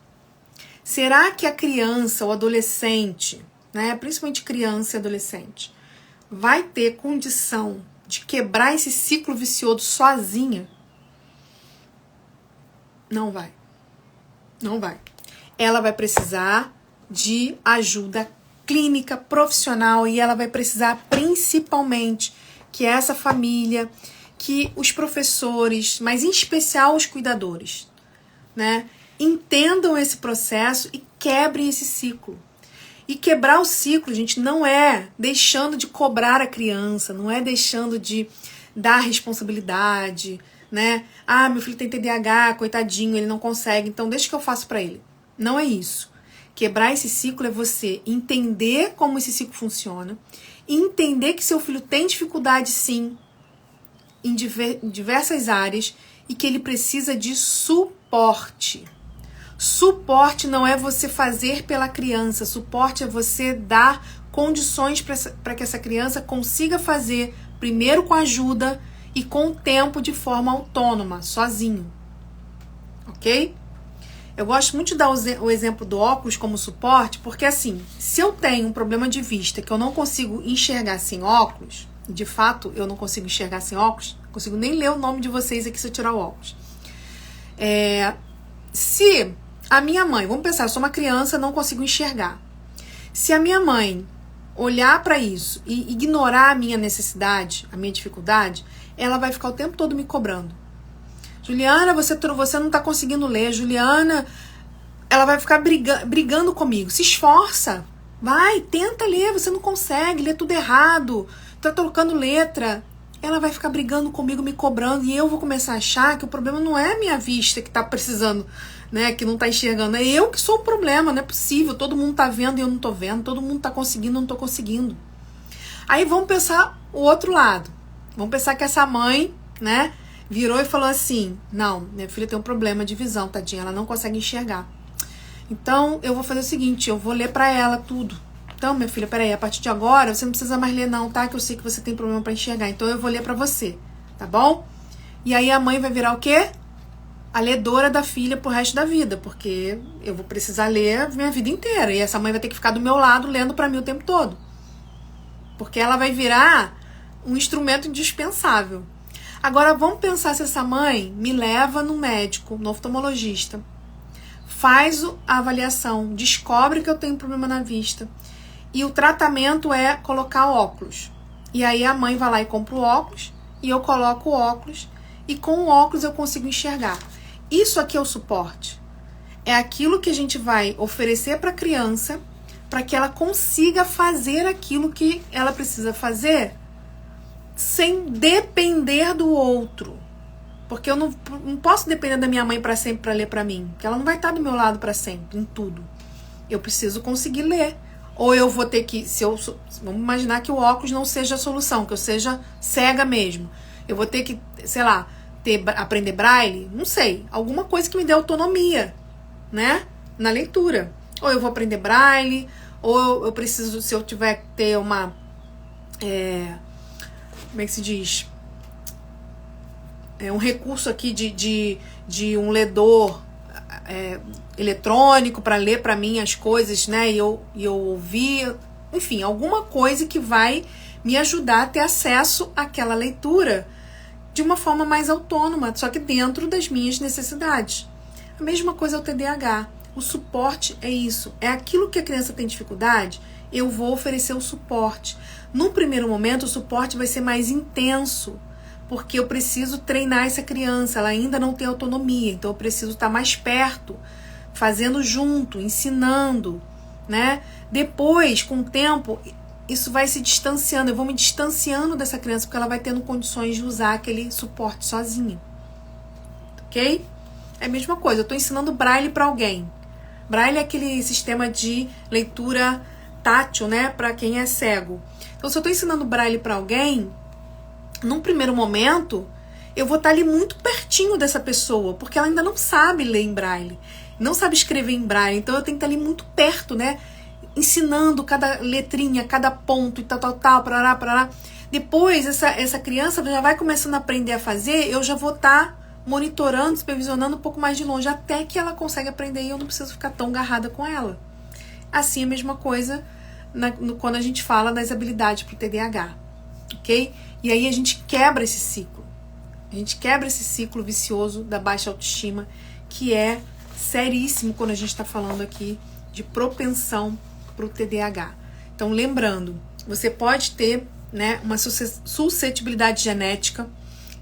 Será que a criança ou adolescente, né, principalmente criança e adolescente, vai ter condição de quebrar esse ciclo vicioso sozinha? Não vai. Não vai. Ela vai precisar de ajuda clínica, profissional, e ela vai precisar principalmente que essa família, que os professores, mas em especial os cuidadores, né, entendam esse processo e quebrem esse ciclo. E quebrar o ciclo, gente, não é deixando de cobrar a criança, não é deixando de dar responsabilidade, né? Ah, meu filho tem TDAH, coitadinho, ele não consegue, então deixa que eu faço pra ele. Não é isso. Quebrar esse ciclo é você entender como esse ciclo funciona, entender que seu filho tem dificuldade, sim, em diversas áreas e que ele precisa de suporte. Suporte não é você fazer pela criança, suporte é você dar condições para que essa criança consiga fazer, primeiro com ajuda e com o tempo de forma autônoma, sozinho. Ok? Eu gosto muito de dar o exemplo do óculos como suporte, porque assim, se eu tenho um problema de vista que eu não consigo enxergar sem óculos, de fato eu não consigo enxergar sem óculos, não consigo nem ler o nome de vocês aqui se eu tirar o óculos. Se a minha mãe, vamos pensar, eu sou uma criança, não consigo enxergar. Se a minha mãe olhar para isso e ignorar a minha necessidade, a minha dificuldade, ela vai ficar o tempo todo me cobrando. Juliana, você não tá conseguindo ler. Juliana, ela vai ficar brigando comigo. Se esforça. Vai, tenta ler. Você não consegue, lê tudo errado. Tá trocando letra. Ela vai ficar brigando comigo, me cobrando. E eu vou começar a achar que o problema não é a minha vista que tá precisando, né, que não tá enxergando. É eu que sou o problema. Não é possível. Todo mundo tá vendo e eu não tô vendo. Todo mundo tá conseguindo e eu não tô conseguindo. Aí vamos pensar o outro lado. Vamos pensar que essa mãe, né, virou e falou assim: não, minha filha tem um problema de visão, tadinha, ela não consegue enxergar. Então, eu vou fazer o seguinte, eu vou ler pra ela tudo. Então, minha filha, peraí, a partir de agora, você não precisa mais ler não, tá? Que eu sei que você tem problema pra enxergar, então eu vou ler pra você, tá bom? E aí a mãe vai virar o quê? A ledora da filha pro resto da vida, porque eu vou precisar ler a minha vida inteira, e essa mãe vai ter que ficar do meu lado lendo pra mim o tempo todo. Porque ela vai virar um instrumento indispensável. Agora, vamos pensar se essa mãe me leva no médico, no oftalmologista, faz a avaliação, descobre que eu tenho problema na vista, e o tratamento é colocar óculos. E aí a mãe vai lá e compra o óculos, e eu coloco o óculos, e com o óculos eu consigo enxergar. Isso aqui é o suporte. É aquilo que a gente vai oferecer para a criança, para que ela consiga fazer aquilo que ela precisa fazer, sem depender do outro. Porque eu não posso depender da minha mãe para sempre para ler para mim, porque ela não vai estar do meu lado para sempre, em tudo. Eu preciso conseguir ler. Ou eu vou ter que, vamos imaginar que o óculos não seja a solução, que eu seja cega mesmo. Eu vou ter que, sei lá, aprender braille, não sei, alguma coisa que me dê autonomia, né, na leitura. Ou eu vou aprender braille, ou eu preciso, se eu tiver que ter uma, como é que se diz? Um recurso aqui de um ledor eletrônico para ler para mim as coisas, né? E eu ouvir, enfim, alguma coisa que vai me ajudar a ter acesso àquela leitura de uma forma mais autônoma, só que dentro das minhas necessidades. A mesma coisa é o TDAH. O suporte é isso. É aquilo que a criança tem dificuldade, eu vou oferecer o suporte. Num primeiro momento, o suporte vai ser mais intenso, porque eu preciso treinar essa criança, ela ainda não tem autonomia, então eu preciso estar mais perto, fazendo junto, ensinando, né? Depois, com o tempo, isso vai se distanciando, eu vou me distanciando dessa criança, porque ela vai tendo condições de usar aquele suporte sozinha, ok? É a mesma coisa, eu estou ensinando braille para alguém. Braille é aquele sistema de leitura tátil, né, para quem é cego. Então, se eu estou ensinando braille para alguém, num primeiro momento, eu vou estar ali muito pertinho dessa pessoa, porque ela ainda não sabe ler em braille, não sabe escrever em braille, então eu tenho que estar ali muito perto, né, ensinando cada letrinha, cada ponto e tal, parará. Depois, essa criança já vai começando a aprender a fazer, eu já vou estar monitorando, supervisionando um pouco mais de longe, até que ela consegue aprender e eu não preciso ficar tão agarrada com ela. Assim, a mesma coisa quando a gente fala das habilidades para o TDAH, ok? E aí a gente quebra esse ciclo. A gente quebra esse ciclo vicioso da baixa autoestima, que é seríssimo quando a gente está falando aqui de propensão para o TDAH. Então, lembrando, você pode ter, né, uma suscetibilidade genética,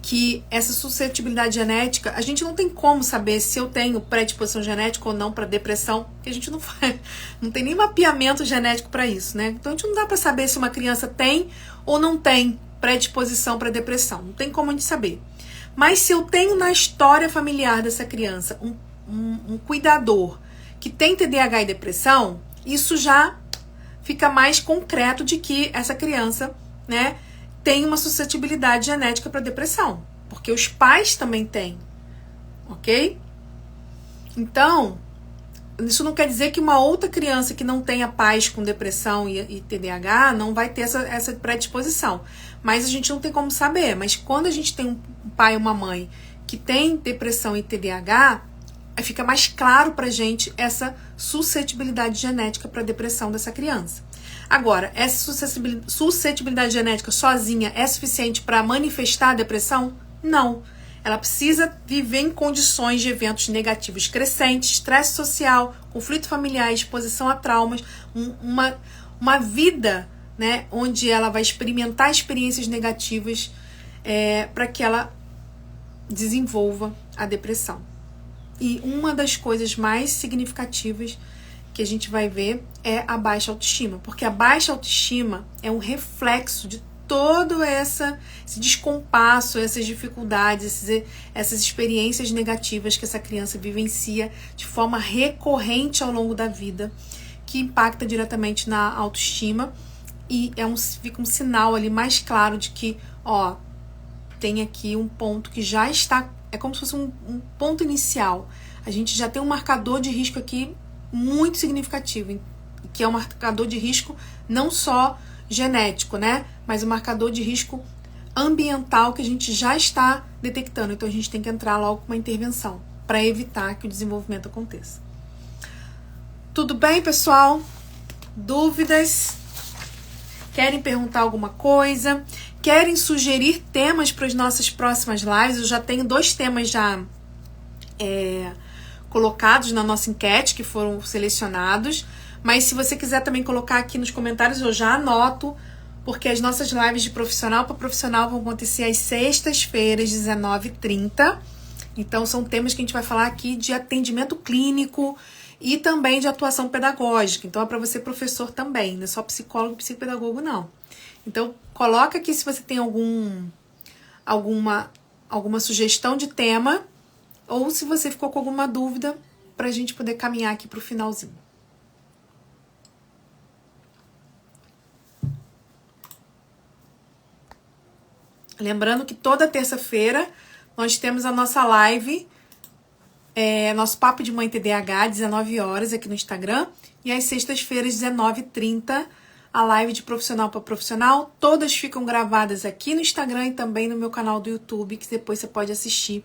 que essa suscetibilidade genética, a gente não tem como saber se eu tenho predisposição genética ou não para depressão, porque a gente não faz, não tem nem mapeamento genético para isso, né? Então a gente não dá para saber se uma criança tem ou não tem predisposição para depressão, não tem como a gente saber. Mas se eu tenho na história familiar dessa criança um cuidador que tem TDAH e depressão, isso já fica mais concreto de que essa criança, né, tem uma suscetibilidade genética para depressão, porque os pais também têm, ok? Então, isso não quer dizer que uma outra criança que não tenha pais com depressão e TDAH não vai ter essa predisposição, mas a gente não tem como saber. Mas quando a gente tem um pai e uma mãe que tem depressão e TDAH, fica mais claro pra gente essa suscetibilidade genética para depressão dessa criança. Agora, essa suscetibilidade genética sozinha é suficiente para manifestar a depressão? Não. Ela precisa viver em condições de eventos negativos crescentes, estresse social, conflito familiar, exposição a traumas, uma vida, né, onde ela vai experimentar experiências negativas para que ela desenvolva a depressão. E uma das coisas mais significativas que a gente vai ver é a baixa autoestima, porque a baixa autoestima é um reflexo de todo esse descompasso, essas dificuldades, essas experiências negativas que essa criança vivencia de forma recorrente ao longo da vida, que impacta diretamente na autoestima e fica um sinal ali mais claro de que, ó, tem aqui um ponto que já está, é como se fosse um ponto inicial. A gente já tem um marcador de risco aqui muito significativo, que é um marcador de risco não só genético, né, mas um marcador de risco ambiental que a gente já está detectando. Então a gente tem que entrar logo com uma intervenção para evitar que o desenvolvimento aconteça. Tudo bem, pessoal? Dúvidas? Querem perguntar alguma coisa? Querem sugerir temas para as nossas próximas lives? Eu já tenho 2 temas já colocados na nossa enquete, que foram selecionados. Mas se você quiser também colocar aqui nos comentários, eu já anoto, porque as nossas lives de profissional para profissional vão acontecer às sextas-feiras, 19h30. Então, são temas que a gente vai falar aqui de atendimento clínico e também de atuação pedagógica. Então, é para você professor também, não é só psicólogo e psicopedagogo, não. Então, coloca aqui se você tem alguma sugestão de tema ou se você ficou com alguma dúvida para a gente poder caminhar aqui para o finalzinho. Lembrando que toda terça-feira nós temos a nossa live, nosso Papo de Mãe TDAH, 19 horas aqui no Instagram. E às sextas-feiras, 19h30, a live de profissional para profissional. Todas ficam gravadas aqui no Instagram e também no meu canal do YouTube, que depois você pode assistir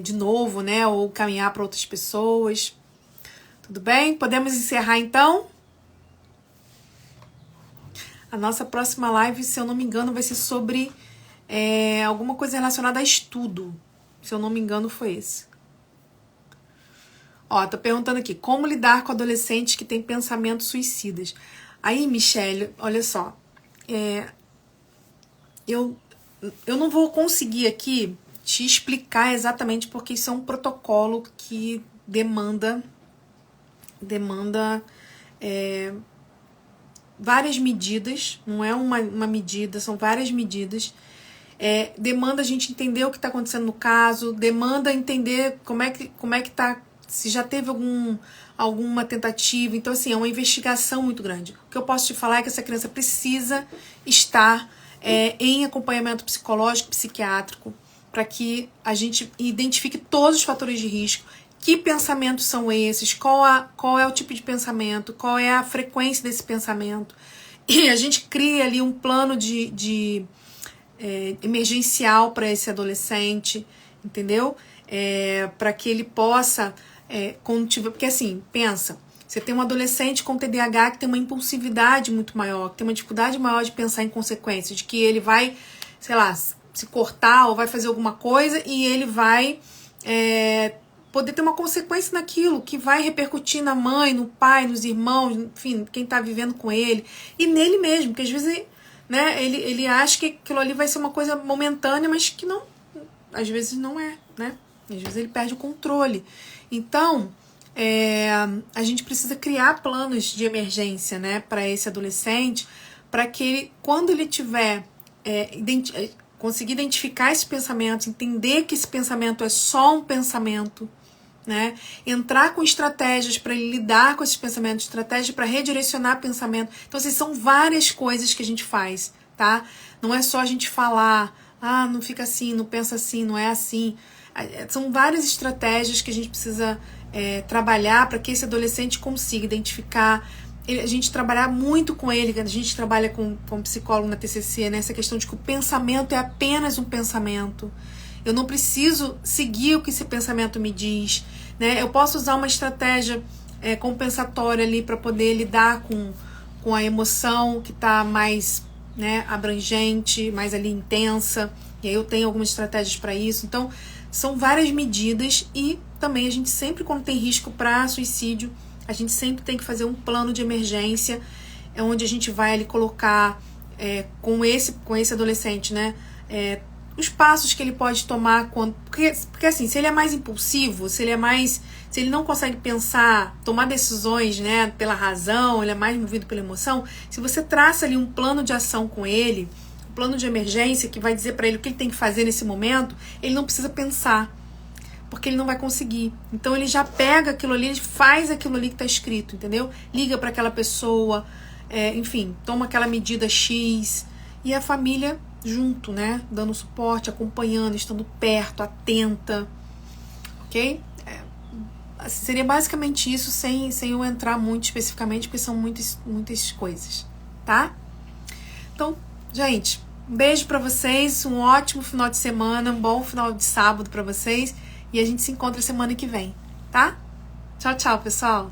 de novo, né? Ou caminhar para outras pessoas. Tudo bem? Podemos encerrar então? A nossa próxima live, se eu não me engano, vai ser sobre alguma coisa relacionada a estudo. Se eu não me engano, foi esse. Ó, tô perguntando aqui, como lidar com adolescentes que têm pensamentos suicidas? Aí, Michelle, olha só, eu não vou conseguir aqui te explicar exatamente porque isso é um protocolo que demanda várias medidas, não é uma medida, são várias medidas. Demanda a gente entender o que está acontecendo no caso, demanda entender como é que tá, se já teve alguma tentativa. Então, assim, é uma investigação muito grande. O que eu posso te falar é que essa criança precisa estar em acompanhamento psicológico, psiquiátrico, para que a gente identifique todos os fatores de risco. Que pensamentos são esses? Qual é o tipo de pensamento? Qual é a frequência desse pensamento? E a gente cria ali um plano de emergencial para esse adolescente, entendeu? Para que ele possa, quando tiver, porque assim, pensa, você tem um adolescente com TDAH que tem uma impulsividade muito maior, que tem uma dificuldade maior de pensar em consequências, de que ele vai, sei lá, se cortar ou vai fazer alguma coisa e ele vai poder ter uma consequência naquilo, que vai repercutir na mãe, no pai, nos irmãos, enfim, quem tá vivendo com ele, e nele mesmo, porque às vezes ele acha que aquilo ali vai ser uma coisa momentânea, mas que não, às vezes não é, né? Às vezes ele perde o controle. Então, a gente precisa criar planos de emergência, né, para esse adolescente, para que ele, quando ele tiver, conseguir identificar esse pensamento, entender que esse pensamento é só um pensamento, né? Entrar com estratégias para ele lidar com esses pensamentos, estratégias para redirecionar pensamento. Então, assim, são várias coisas que a gente faz, tá? Não é só a gente falar, não fica assim, não pensa assim, não é assim. São várias estratégias que a gente precisa trabalhar para que esse adolescente consiga identificar. A gente trabalhar muito com ele, a gente trabalha com psicólogo na TCC, né? Essa questão de que o pensamento é apenas um pensamento. Eu não preciso seguir o que esse pensamento me diz, né? Eu posso usar uma estratégia compensatória ali para poder lidar com a emoção que está mais, né, abrangente, mais ali intensa. E aí eu tenho algumas estratégias para isso. Então, são várias medidas e também a gente sempre, quando tem risco para suicídio, a gente sempre tem que fazer um plano de emergência, onde a gente vai ali colocar com esse adolescente, né? Os passos que ele pode tomar porque assim, se ele é mais impulsivo, se ele não consegue pensar, tomar decisões, né, pela razão, ele é mais movido pela emoção, se você traça ali um plano de ação com ele, um plano de emergência que vai dizer para ele o que ele tem que fazer nesse momento, ele não precisa pensar, porque ele não vai conseguir. Então ele já pega aquilo ali, ele faz aquilo ali que está escrito, entendeu? Liga para aquela pessoa, enfim, toma aquela medida X, e a família junto, né? Dando suporte, acompanhando, estando perto, atenta, ok? Seria basicamente isso, sem eu entrar muito especificamente, porque são muitas coisas, tá? Então, gente, um beijo pra vocês, um ótimo final de semana, um bom final de sábado pra vocês, e a gente se encontra semana que vem, tá? Tchau, tchau, pessoal!